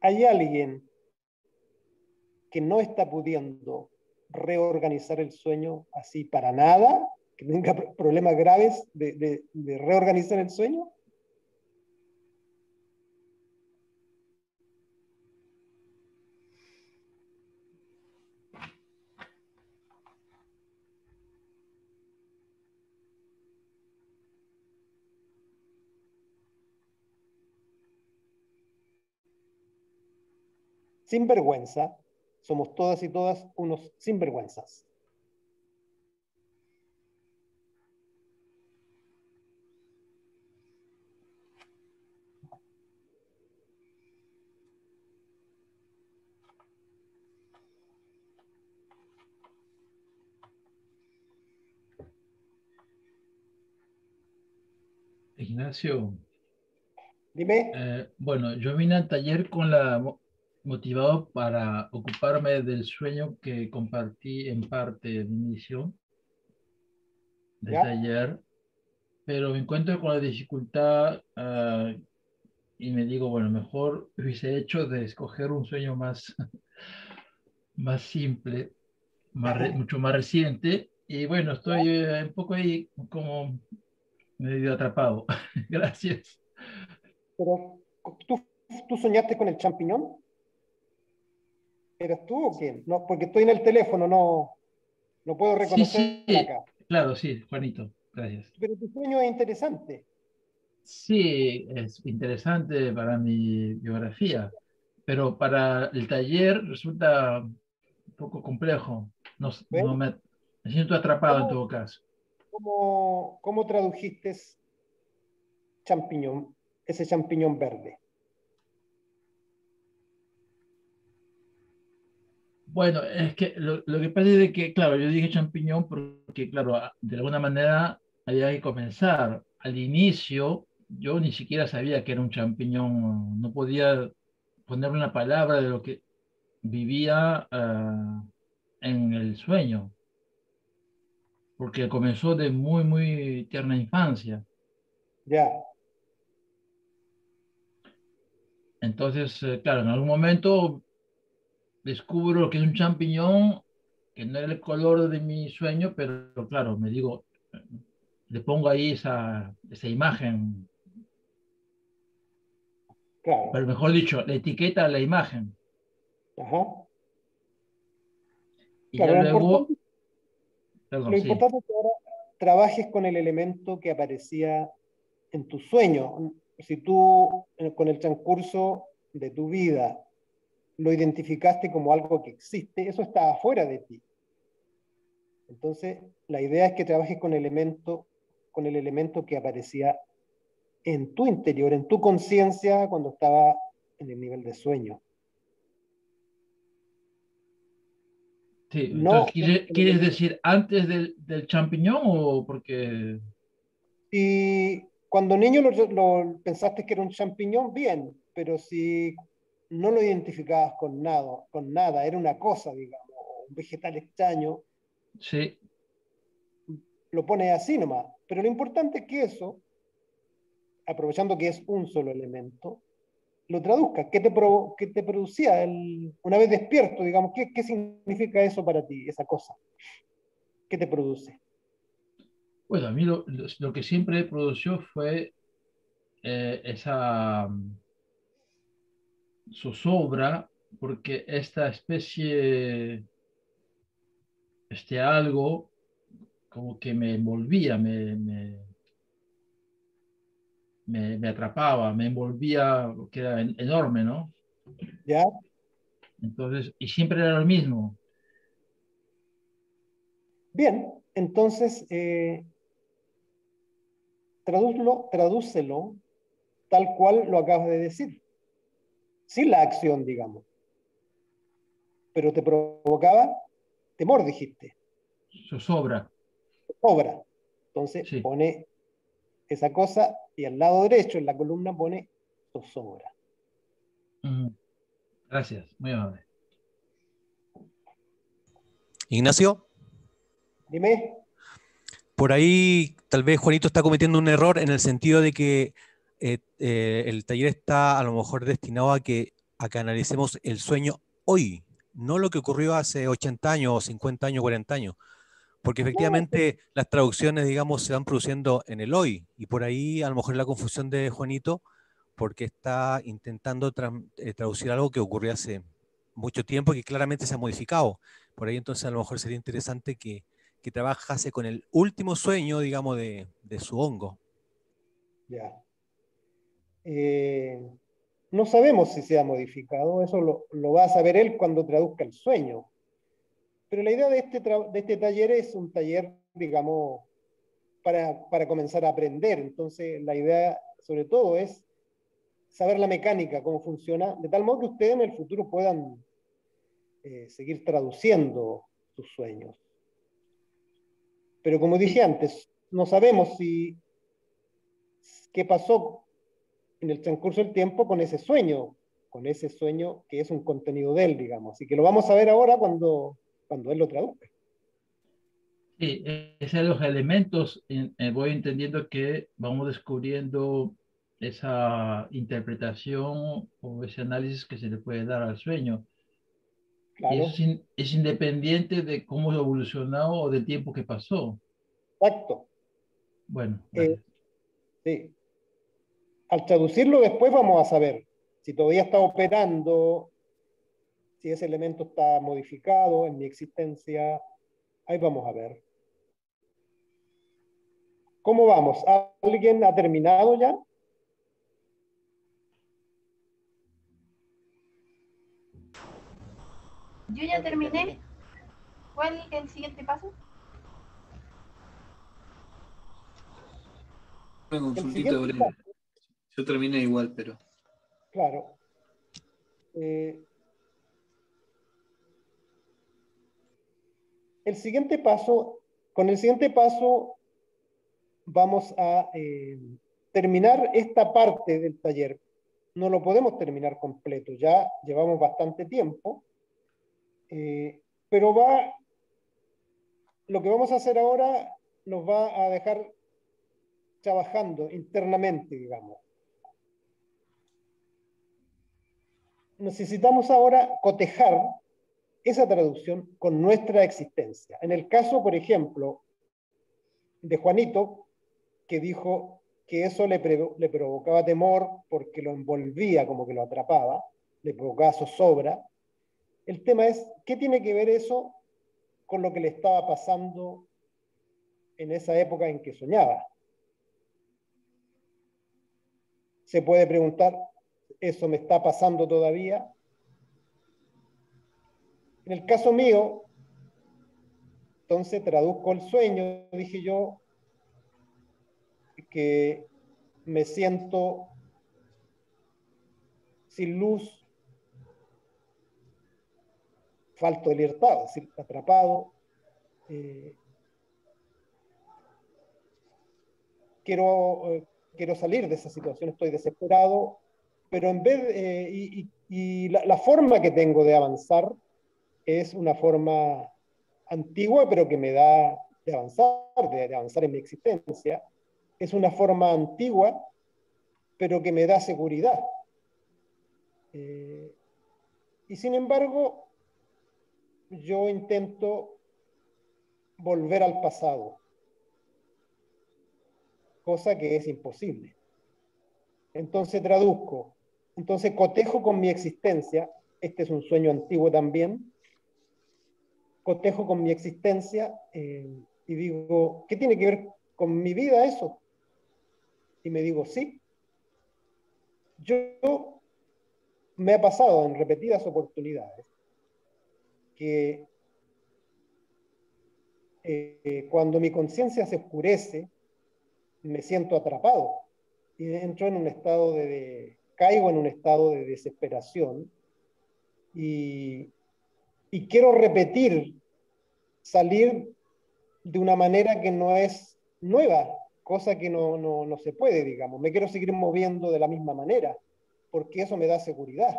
¿Hay alguien que no está pudiendo reorganizar el sueño así para nada? ¿Que tenga problemas graves de reorganizar el sueño? Sinvergüenza, somos todas y todas unos sinvergüenzas.
Ignacio.
Dime.
Bueno, yo vine al taller motivado para ocuparme del sueño que compartí en parte al inicio del taller, pero me encuentro con la dificultad y me digo, bueno, mejor hubiese hecho de escoger un sueño más, más simple, mucho más reciente, y bueno, estoy un poco ahí como medio atrapado. Gracias.
Pero, ¿tú soñaste con el champiñón? ¿Eras tú o quién? No, porque estoy en el teléfono, no puedo reconocer
sí,
acá.
Claro, sí, Juanito, gracias.
Pero tu sueño es interesante.
Sí, es interesante para mi biografía, pero para el taller resulta un poco complejo. Me siento atrapado en todo caso.
¿Cómo tradujiste champiñón, ese champiñón verde?
Bueno, es que lo que pasa es que, claro, yo dije champiñón porque, claro, de alguna manera había que comenzar. Al inicio, yo ni siquiera sabía que era un champiñón, no podía poner una palabra de lo que vivía en el sueño, porque comenzó de muy, muy tierna infancia.
Ya.
Entonces, claro, en algún momento descubro que es un champiñón que no era el color de mi sueño, pero claro, me digo, le pongo ahí esa imagen,
Claro.
pero mejor dicho, la etiqueta a la imagen.
Ajá.
Y
Claro,
ya
lo
luego,
importante,
perdón,
lo
sí,
importante es que ahora trabajes con el elemento que aparecía en tu sueño. Si tú, con el transcurso de tu vida, lo identificaste como algo que existe, eso está afuera de ti. Entonces, la idea es que trabajes con el elemento que aparecía en tu interior, en tu conciencia, cuando estaba en el nivel de sueño.
sí.
No,
Entonces, ¿quieres decir antes del champiñón o porque...?
si cuando niño lo pensaste que era un champiñón, bien, pero si no lo identificabas con nada, era una cosa, digamos, un vegetal extraño,
Sí,
lo pones así nomás. Pero lo importante es que eso, aprovechando que es un solo elemento, lo traduzcas. ¿Qué te producía una vez despierto, digamos? ¿Qué significa eso para ti, esa cosa? ¿Qué te produce?
bueno, a mí lo que siempre produció fue esa zozobra, porque esta especie, este algo, como que me envolvía, me atrapaba, me envolvía, que era enorme, ¿no?
¿Ya?
Entonces, y siempre era lo mismo.
Bien, entonces, tradúcelo tal cual lo acabas de decir, sin la acción, digamos, pero te provocaba temor, dijiste,
Zozobra,
obra. Entonces
sí.
pone esa cosa y al lado derecho en la columna pone zozobra.
Gracias, muy amable.
Ignacio,
Dime.
por ahí tal vez Juanito está cometiendo un error en el sentido de que el taller está a lo mejor destinado a que analicemos el sueño hoy, no lo que ocurrió hace 80 años, 50 años, 40 años, porque efectivamente las traducciones, digamos, se van produciendo en el hoy, y por ahí a lo mejor la confusión de Juanito, porque está intentando traducir algo que ocurrió hace mucho tiempo y que claramente se ha modificado. Por ahí entonces a lo mejor sería interesante que trabajase con el último sueño, digamos, de su hongo.
Ya. No sabemos si se ha modificado, eso lo va a saber él cuando traduzca el sueño. Pero la idea de este taller es un taller, digamos, para comenzar a aprender. Entonces, la idea, sobre todo, es saber la mecánica, cómo funciona, de tal modo que ustedes en el futuro puedan seguir traduciendo sus sueños. Pero como dije antes, no sabemos qué pasó en el transcurso del tiempo con ese sueño que es un contenido de él, digamos. Así que lo vamos a ver ahora cuando él lo traduzca.
Sí, esos son los elementos, voy entendiendo que vamos descubriendo esa interpretación o ese análisis que se le puede dar al sueño.
Claro.
Y eso es independiente de cómo evolucionó o del tiempo que pasó.
Exacto.
Bueno, gracias.
Sí. Al traducirlo después vamos a saber si todavía está operando, si ese elemento está modificado en mi existencia. Ahí vamos a ver. ¿Cómo vamos? ¿Alguien ha terminado ya?
Yo ya terminé. ¿Cuál es el siguiente paso?
Una consultita breve. Yo terminé igual, pero...
Claro. Con el siguiente paso vamos a terminar esta parte del taller. No lo podemos terminar completo, ya llevamos bastante tiempo, pero lo que vamos a hacer ahora nos va a dejar trabajando internamente, digamos. Necesitamos ahora cotejar esa traducción con nuestra existencia. En el caso, por ejemplo, de Juanito, que dijo que eso le provocaba temor porque lo envolvía, como que lo atrapaba, le provocaba zozobra. El tema es, ¿qué tiene que ver eso con lo que le estaba pasando en esa época en que soñaba? Se puede preguntar, ¿eso me está pasando todavía? En el caso mío, entonces traduzco el sueño, dije yo, que me siento sin luz, falto de libertad, es decir, atrapado. Quiero salir de esa situación, estoy desesperado, pero en vez y la forma que tengo de avanzar es una forma antigua, pero que me da de avanzar en mi existencia. Es una forma antigua, pero que me da seguridad. Y sin embargo, yo intento volver al pasado, cosa que es imposible. Entonces traduzco, entonces cotejo con mi existencia, este es un sueño antiguo también, cotejo con mi existencia y digo, ¿qué tiene que ver con mi vida eso? Y me digo, sí. Yo me ha pasado en repetidas oportunidades que cuando mi conciencia se oscurece, me siento atrapado y entro en un estado caigo en un estado de desesperación y quiero repetir, salir de una manera que no es nueva, cosa que no se puede, digamos. Me quiero seguir moviendo de la misma manera, porque eso me da seguridad.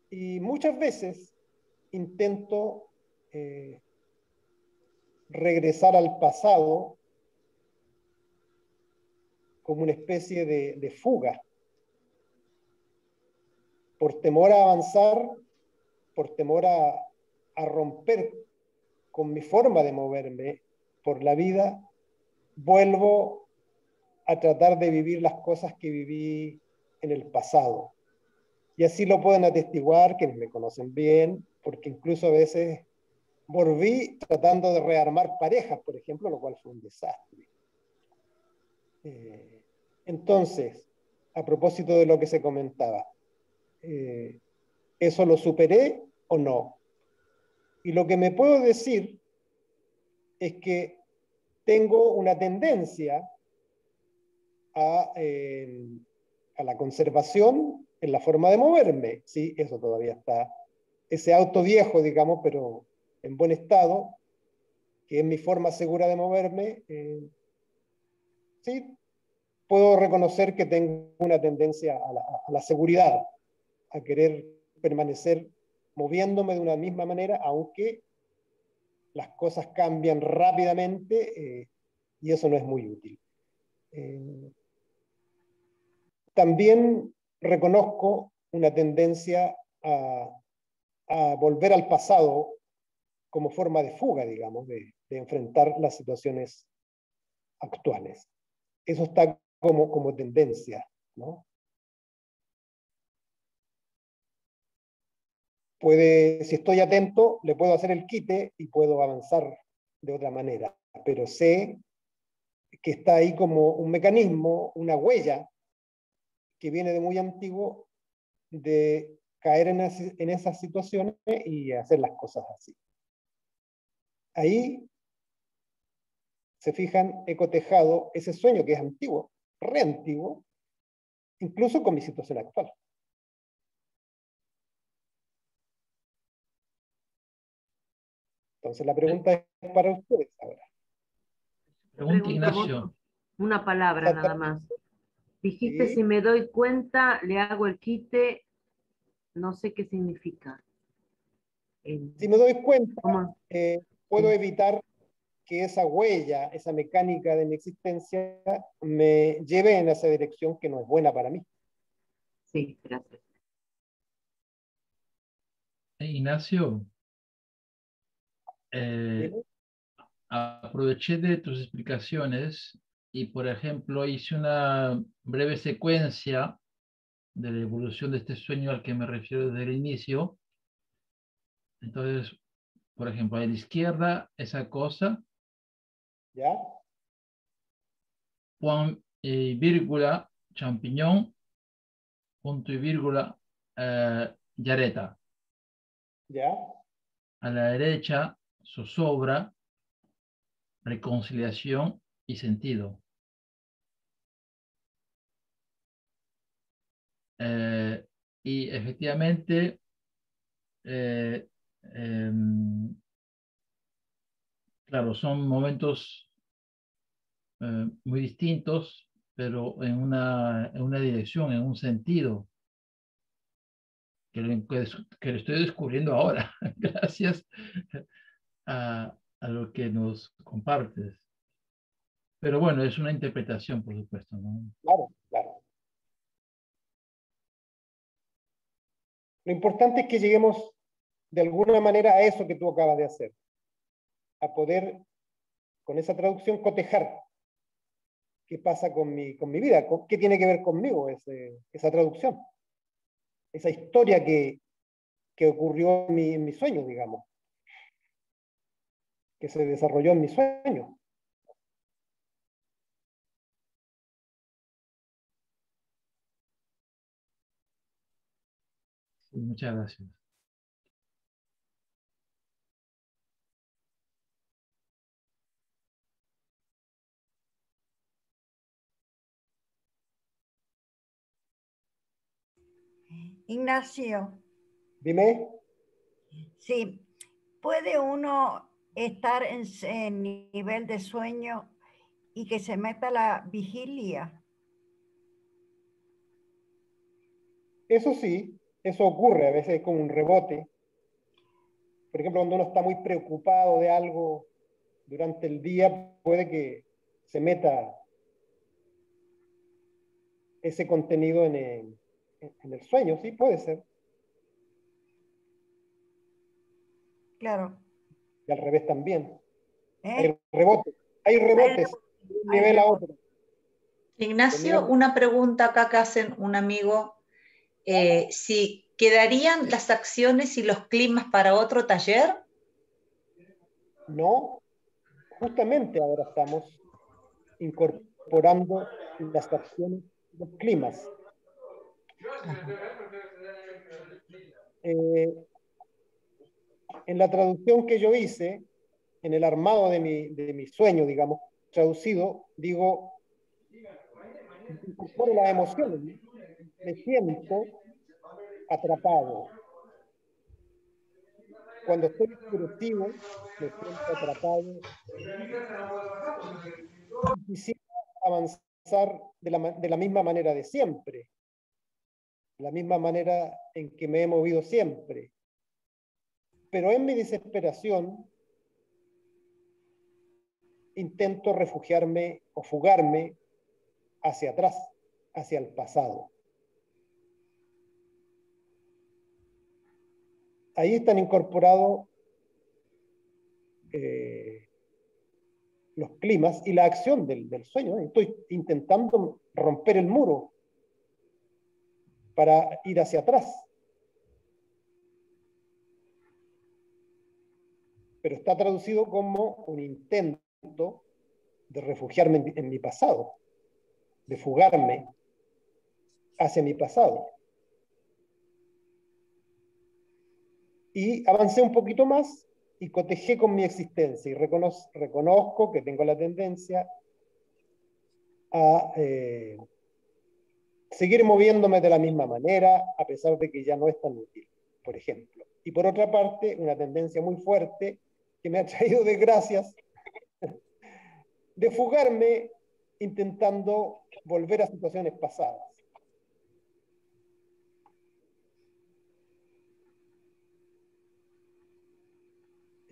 Y muchas veces intento regresar al pasado como una especie de fuga, por temor a avanzar, por temor a romper con mi forma de moverme por la vida, vuelvo a tratar de vivir las cosas que viví en el pasado. Y así lo pueden atestiguar quienes me conocen bien, porque incluso a veces volví tratando de rearmar parejas, por ejemplo, lo cual fue un desastre. Entonces, a propósito de lo que se comentaba, ¿eso lo superé o no? Y lo que me puedo decir es que tengo una tendencia a la conservación en la forma de moverme. Sí, eso todavía está, ese auto viejo, digamos, pero en buen estado, que es mi forma segura de moverme, sí, puedo reconocer que tengo una tendencia a la seguridad, a querer permanecer moviéndome de una misma manera, aunque las cosas cambian rápidamente y eso no es muy útil. También reconozco una tendencia a volver al pasado como forma de fuga, digamos, de enfrentar las situaciones actuales. Eso está como tendencia, ¿no? Si estoy atento, le puedo hacer el quite y puedo avanzar de otra manera, pero sé que está ahí como un mecanismo, una huella que viene de muy antiguo de caer en esas situaciones y hacer las cosas así. Ahí, se fijan, he cotejado ese sueño que es antiguo, re antiguo, incluso con mi situación actual. Entonces la pregunta es para ustedes ahora.
Pregunta Ignacio.
Una palabra nada más. Dijiste,
Sí.
si me doy cuenta, le hago el quite, no sé qué significa.
Si me doy cuenta, puedo evitar que esa huella, esa mecánica de mi existencia me lleve en esa dirección que no es buena para mí.
Sí, gracias.
Ignacio, aproveché de tus explicaciones y, por ejemplo, hice una breve secuencia de la evolución de este sueño al que me refiero desde el inicio. Entonces, por ejemplo, a la izquierda, esa cosa,
¿ya?
Point y vírgula, champiñón, punto y vírgula, yareta.
¿Ya?
A la derecha, zozobra, reconciliación y sentido. Y efectivamente, claro, son momentos muy distintos, pero en una dirección, en un sentido, que lo estoy descubriendo ahora, gracias a lo que nos compartes. Pero bueno, es una interpretación, por supuesto, ¿no?
Claro, claro. Lo importante es que lleguemos de alguna manera a eso que tú acabas de hacer, a poder, con esa traducción, cotejar qué pasa con mi vida, qué tiene que ver conmigo esa traducción, esa historia que ocurrió en mi sueño, digamos, que se desarrolló en mi sueño.
Sí, muchas gracias.
Ignacio.
Dime.
Sí, ¿puede uno estar en nivel de sueño y que se meta la vigilia?
Eso sí, eso ocurre, a veces es como un rebote. Por ejemplo, cuando uno está muy preocupado de algo durante el día, puede que se meta ese contenido en el sueño, sí, puede ser.
Claro.
Y al revés también. Hay rebotes de un nivel a otro.
Ignacio, una pregunta acá que hacen un amigo. Si quedarían las acciones y los climas para otro taller.
No, justamente ahora estamos incorporando las acciones y los climas. En la traducción que yo hice, en el armado de mi sueño, digamos, traducido, digo, incorporo las emociones, ¿no? Me siento atrapado. Cuando estoy expresivo, me siento atrapado. Quisiera avanzar de la misma manera de siempre, la misma manera en que me he movido siempre. Pero en mi desesperación intento refugiarme o fugarme hacia atrás, hacia el pasado. Ahí están incorporados los climas y la acción del sueño. Estoy intentando romper el muro para ir hacia atrás. Pero está traducido como un intento de refugiarme en mi pasado, de fugarme hacia mi pasado. Y avancé un poquito más y cotejé con mi existencia y reconozco que tengo la tendencia a seguir moviéndome de la misma manera, a pesar de que ya no es tan útil, por ejemplo. Y por otra parte, una tendencia muy fuerte que me ha traído desgracias, de fugarme intentando volver a situaciones pasadas.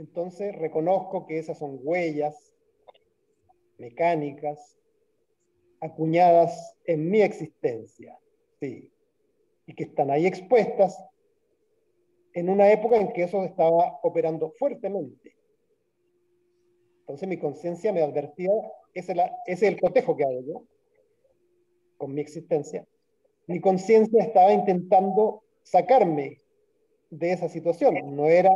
Entonces reconozco que esas son huellas mecánicas acuñadas en mi existencia, sí, y que están ahí expuestas en una época en que eso estaba operando fuertemente. Entonces mi conciencia me advertía, ese es el cotejo que hago yo con mi existencia. Mi conciencia estaba intentando sacarme de esa situación, no era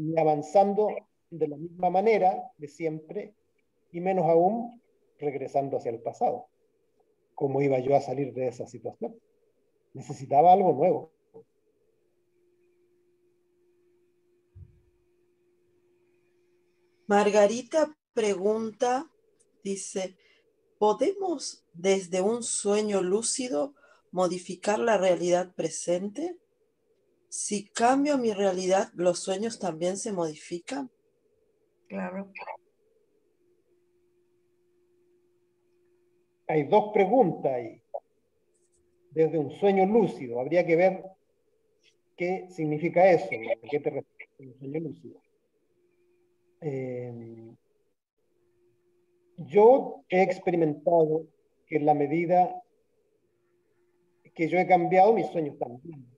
ni avanzando de la misma manera de siempre, y menos aún regresando hacia el pasado. ¿Cómo iba yo a salir de esa situación? Necesitaba algo nuevo.
Margarita pregunta, dice, ¿podemos desde un sueño lúcido modificar la realidad presente? Si cambio mi realidad, ¿los sueños también se modifican?
Claro.
Hay dos preguntas ahí. Desde un sueño lúcido, habría que ver qué significa eso, ¿a qué te refieres con un sueño lúcido? Yo he experimentado que en la medida que yo he cambiado, mis sueños también.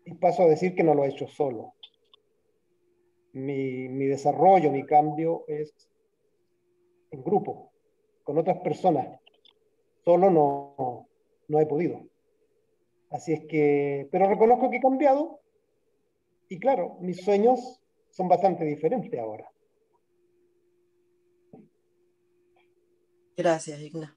Y paso a decir que no lo he hecho solo. Mi desarrollo, mi cambio es en grupo, con otras personas. Solo no he podido. Así es que, pero reconozco que he cambiado y claro, mis sueños son bastante diferentes ahora.
Gracias, Igna.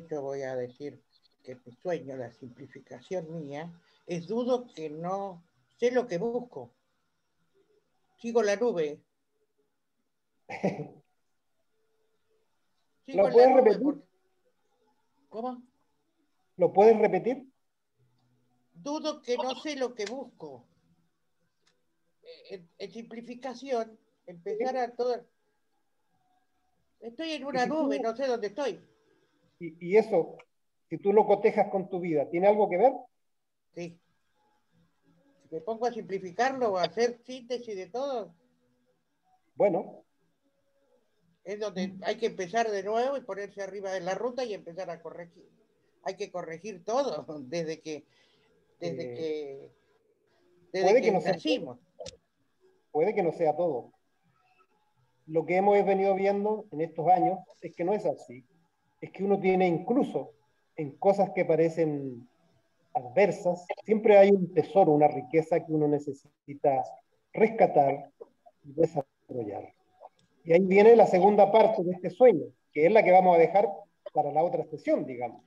Yo voy a decir que mi sueño, la simplificación mía, es dudo que no sé lo que busco. Sigo la nube. Sigo
¿Lo
la
puedes
nube
repetir?
porque... ¿Cómo?
¿Lo puedes repetir?
Dudo que no sé lo que busco. En simplificación, empezar a todo... Estoy en una nube, no sé dónde estoy.
Y eso, si tú lo cotejas con tu vida, ¿tiene algo que ver?
Sí. Si me pongo a simplificarlo o a hacer síntesis de todo,
bueno,
es donde hay que empezar de nuevo y ponerse arriba de la ruta y empezar a corregir. Hay que corregir todo desde que
puede que no sea
nacimos.
puede que no sea todo. Lo que hemos venido viendo en estos años es que no es así. Es que uno tiene incluso en cosas que parecen adversas, siempre hay un tesoro, una riqueza que uno necesita rescatar y desarrollar. Y ahí viene la segunda parte de este sueño, que es la que vamos a dejar para la otra sesión, digamos.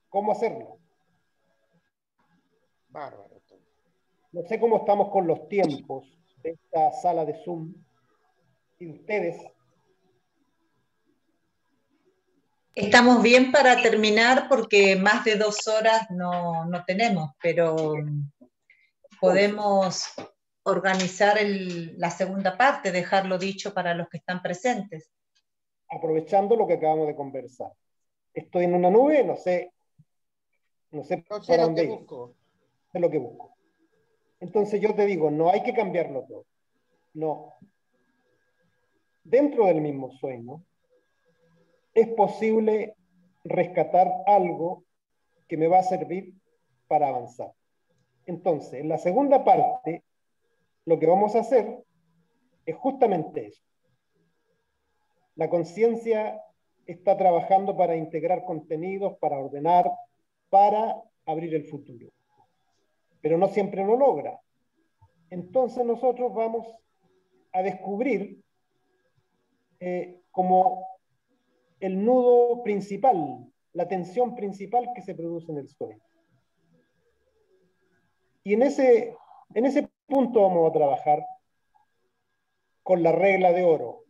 ¿Cómo hacerlo?
Bárbaro.
No sé cómo estamos con los tiempos de esta sala de Zoom y ustedes.
Estamos bien para terminar porque más de 2 horas no tenemos, pero podemos organizar la segunda parte, dejarlo dicho para los que están presentes.
Aprovechando lo que acabamos de conversar. Estoy en una nube, no sé para dónde ir. Sé lo que busco. Entonces yo te digo, no hay que cambiarlo todo. No. Dentro del mismo sueño, es posible rescatar algo que me va a servir para avanzar. Entonces, en la segunda parte, lo que vamos a hacer es justamente eso. La conciencia está trabajando para integrar contenidos, para ordenar, para abrir el futuro. Pero no siempre lo logra. Entonces nosotros vamos a descubrir como el nudo principal, la tensión principal que se produce en el sueño. Y en ese punto vamos a trabajar con la regla de oro,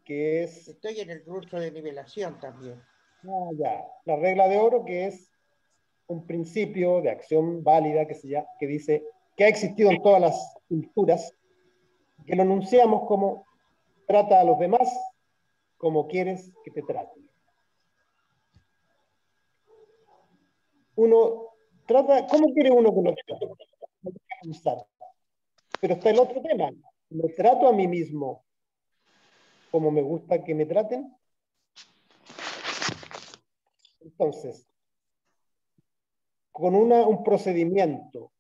que es...
Estoy en el curso de nivelación también.
Ya, la regla de oro que es un principio de acción válida que dice que ha existido en todas las culturas, que lo enunciamos como trata a los demás como quieres que te traten. Uno trata, ¿cómo quiere uno que lo trate? Pero está el otro tema. ¿Me trato a mí mismo como me gusta que me traten? Entonces, con un procedimiento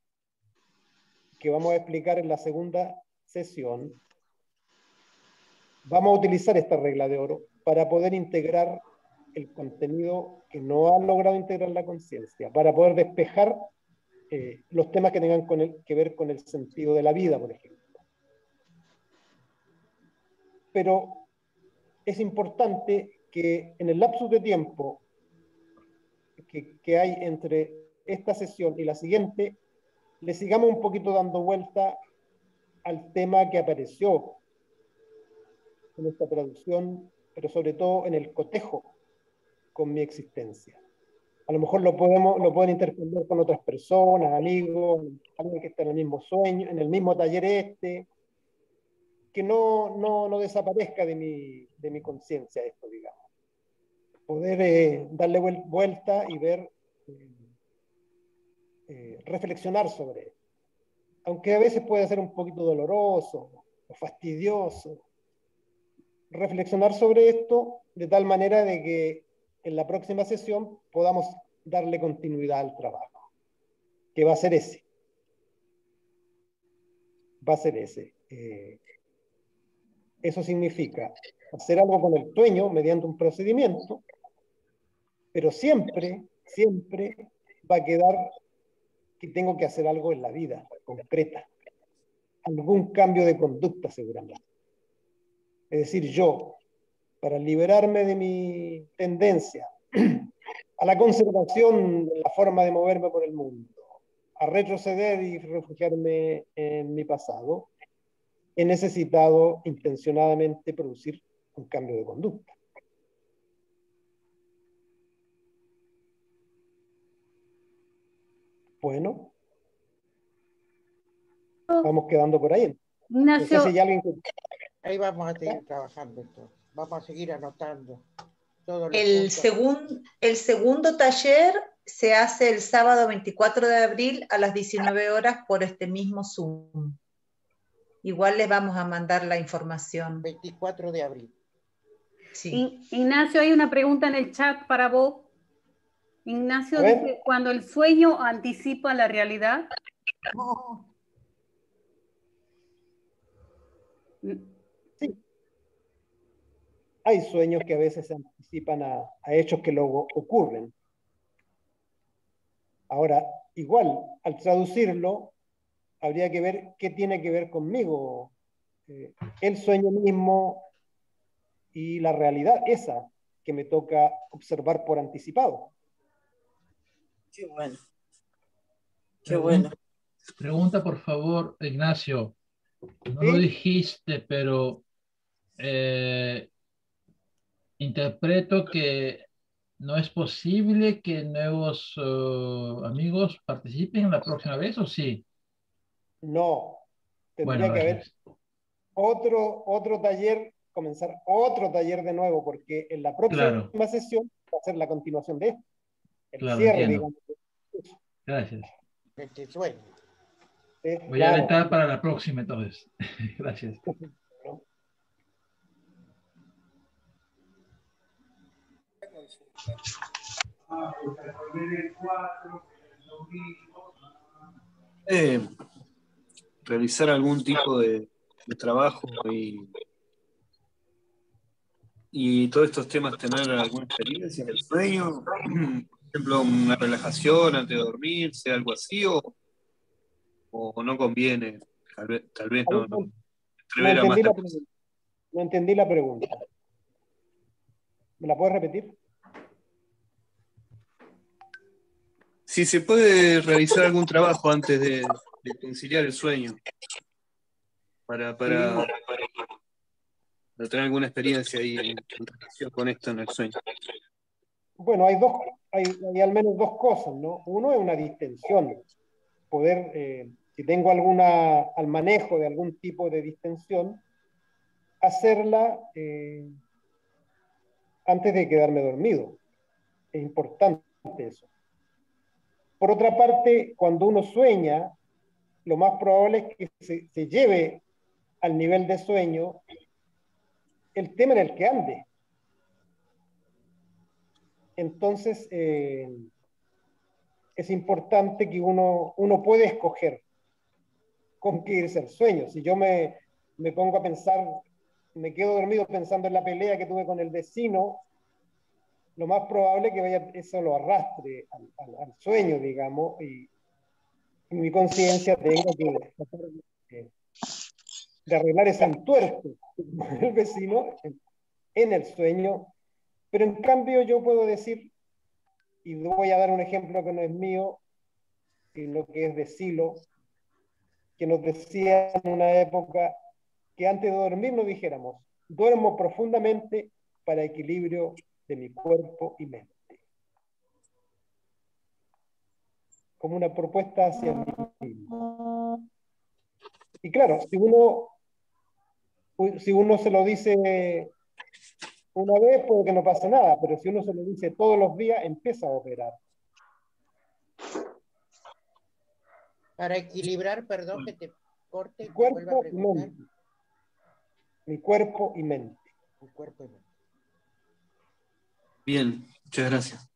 que vamos a explicar en la segunda sesión, vamos a utilizar esta regla de oro para poder integrar el contenido que no ha logrado integrar la conciencia, para poder despejar los temas que tengan que ver con el sentido de la vida, por ejemplo. Pero es importante que en el lapso de tiempo que hay entre esta sesión y la siguiente, le sigamos un poquito dando vuelta al tema que apareció en esta traducción, pero sobre todo en el cotejo con mi existencia. A lo mejor lo pueden intercambiar con otras personas, amigos, alguien que está en el mismo sueño, en el mismo taller que no desaparezca de mi conciencia esto, digamos. Poder darle vuelta y ver, reflexionar sobre esto. Aunque a veces puede ser un poquito doloroso o fastidioso, reflexionar sobre esto de tal manera de que en la próxima sesión podamos darle continuidad al trabajo, que va a ser ese. Va a ser ese. Eso significa hacer algo con el sueño mediante un procedimiento, pero siempre va a quedar que tengo que hacer algo en la vida concreta, algún cambio de conducta seguramente. Es decir, yo, para liberarme de mi tendencia a la conservación de la forma de moverme por el mundo, a retroceder y refugiarme en mi pasado, he necesitado intencionadamente producir un cambio de conducta. Bueno, vamos quedando por ahí.
Ignacio,
no sé si hay alguien que...
Ahí vamos a seguir trabajando entonces. Vamos a seguir anotando.
El segundo taller se hace el sábado 24 de abril a las 19 horas por este mismo Zoom. Igual les vamos a mandar la información.
24 de abril.
Sí.
Ignacio, hay una pregunta en el chat para vos. Ignacio dice, ¿cuando el sueño anticipa la realidad?
Sí. Hay sueños que a veces se anticipan a hechos que luego ocurren. Ahora, igual, al traducirlo, habría que ver qué tiene que ver conmigo. El sueño mismo y la realidad esa que me toca observar por anticipado.
Qué bueno. Qué bueno.
Pregunta, por favor, Ignacio. No lo dijiste, pero interpreto que no es posible que nuevos amigos participen la próxima vez, ¿o sí?
No. Tendría
Bueno,
que haber otro taller, comenzar otro taller de nuevo, porque en la próxima sesión va a ser la continuación de esto. El cierre,
entiendo.
digamos.
Gracias.
Este sueño.
Voy a alentar para la próxima entonces. Gracias.
Realizar algún tipo de trabajo y todos estos temas, tener alguna experiencia en el sueño, por ejemplo, una relajación antes de dormirse, algo así, o no conviene, tal vez no
No entendí la pregunta. ¿Me la puedes repetir?
Si se puede realizar algún trabajo antes de conciliar el sueño, para tener alguna experiencia ahí en relación con esto en el sueño.
Bueno, hay al menos dos cosas, ¿no? Uno es una distensión, poder, si tengo al manejo de algún tipo de distensión, hacerla antes de quedarme dormido. Es importante eso. Por otra parte, cuando uno sueña, lo más probable es que se lleve al nivel de sueño el tema en el que ande. Entonces, es importante que uno puede escoger con qué irse al sueño. Si yo me pongo a pensar, me quedo dormido pensando en la pelea que tuve con el vecino, lo más probable es que eso lo arrastre al sueño, digamos, y mi conciencia tenga que tratar de arreglar ese entuerto con el vecino en el sueño. Pero en cambio yo puedo decir, y voy a dar un ejemplo que no es mío, sino que es de Silo, que nos decía en una época que antes de dormir nos dijéramos: duermo profundamente para equilibrio de mi cuerpo y mente. Como una propuesta hacia mí mismo. Y claro, si uno se lo dice una vez, puede que no pase nada, pero si uno se lo dice todos los días, empieza a operar.
Para equilibrar, perdón que te corte.
Mi cuerpo y mente. Mi cuerpo y mente.
Mi cuerpo y mente.
Bien, muchas gracias.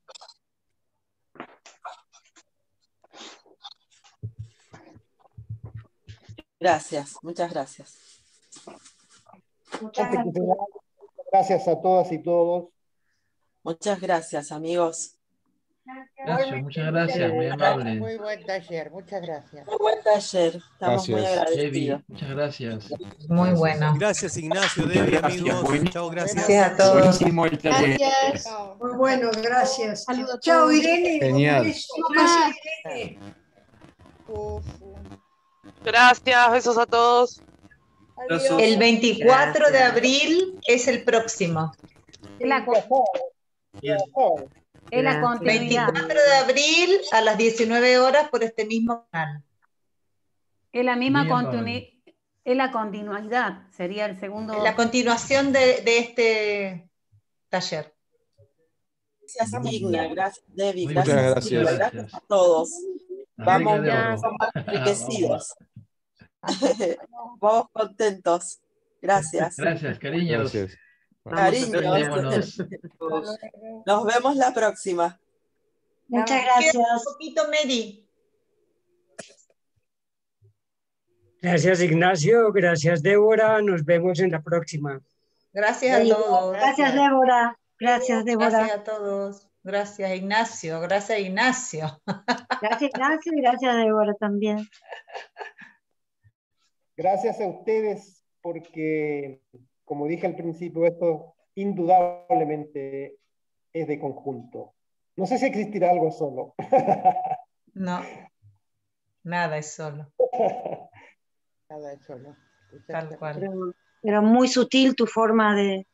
Gracias, muchas gracias.
Muchas gracias. Gracias a todas y todos.
Muchas gracias, amigos.
Gracias, muchas gracias, muy amable.
Muy buen taller, muchas gracias.
Muy buen taller, estamos muy
Gracias,
agradecidos.
Debbie, muchas gracias.
Muy bueno.
Gracias, Ignacio, Debbie, amigos. Chao, gracias.
Gracias a todos.
Buenísimo el taller.
Gracias. Muy bueno, gracias.
Saludos a
Chao,
todos.
Irene.
Genial.
Gracias, Irene.
Gracias, besos a todos.
El 24 de abril es el próximo.
Es la continuidad.
24 de abril a las 19 horas por este mismo canal.
Es la misma continuidad. Es la continuidad, sería el segundo.
La continuación de este taller.
Gracias, Igna, gracias, Debbie,
Muchas
gracias,
gracias.
Silvia, gracias a todos. Vamos,
Gracias.
somos enriquecidos. Vamos contentos. Gracias.
Gracias, cariños.
Gracias.
Cariños. Nos vemos la próxima.
Muchas
Queda
gracias.
un poquito, Mary.
Gracias, Ignacio. Gracias, Débora. Nos vemos en la próxima.
Gracias a todos.
Gracias, Débora. Gracias, Débora.
Gracias a todos. Gracias, Ignacio. Gracias, Ignacio.
Gracias, Ignacio, y gracias, Débora, también.
Gracias a ustedes porque, como dije al principio, esto indudablemente es de conjunto. No sé si existirá algo solo.
No, nada es solo.
Nada es solo.
Tal cual.
Pero muy sutil tu forma de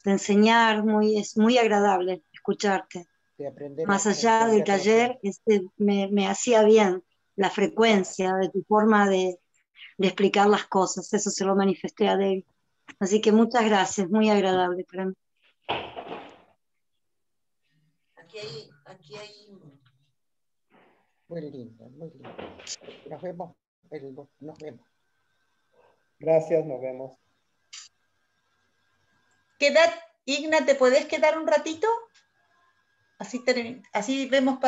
enseñar, es muy agradable escucharte. Más allá del taller, me hacía bien la frecuencia de tu forma de explicar las cosas. Eso se lo manifesté a Debbie. Así que muchas gracias, muy agradable para mí.
Aquí hay...
Muy lindo, muy lindo. Nos vemos.
Gracias, nos vemos.
Igna, ¿te podés quedar un ratito? Así vemos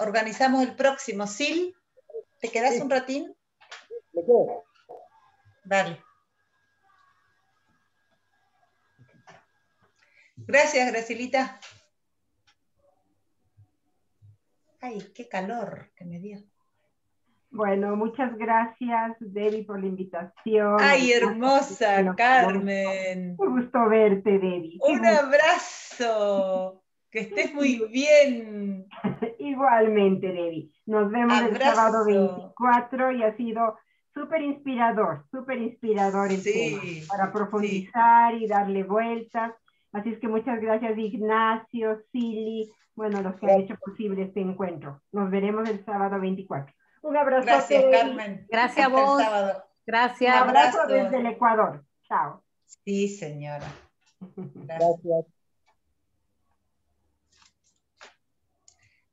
organizamos el próximo. Sil, ¿te quedás un ratín?
Me quedo.
Dale. Gracias, Gracilita. Ay, qué calor que me dio.
Bueno, muchas gracias, Debbie, por la invitación.
Ay, hermosa, Carmen.
Qué gusto verte, Debbie.
Un abrazo. Que estés muy bien.
Igualmente, Debbie. Nos vemos el sábado 24 y ha sido súper inspirador el tema para profundizar y darle vueltas. Así es que muchas gracias Ignacio, Silly, bueno, los que han hecho posible este encuentro. Nos veremos el sábado 24. Un abrazo.
Gracias, Carmen.
Gracias a vos. Gracias.
Un abrazo desde el Ecuador. Chao.
Sí, señora. Gracias.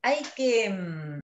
Hay que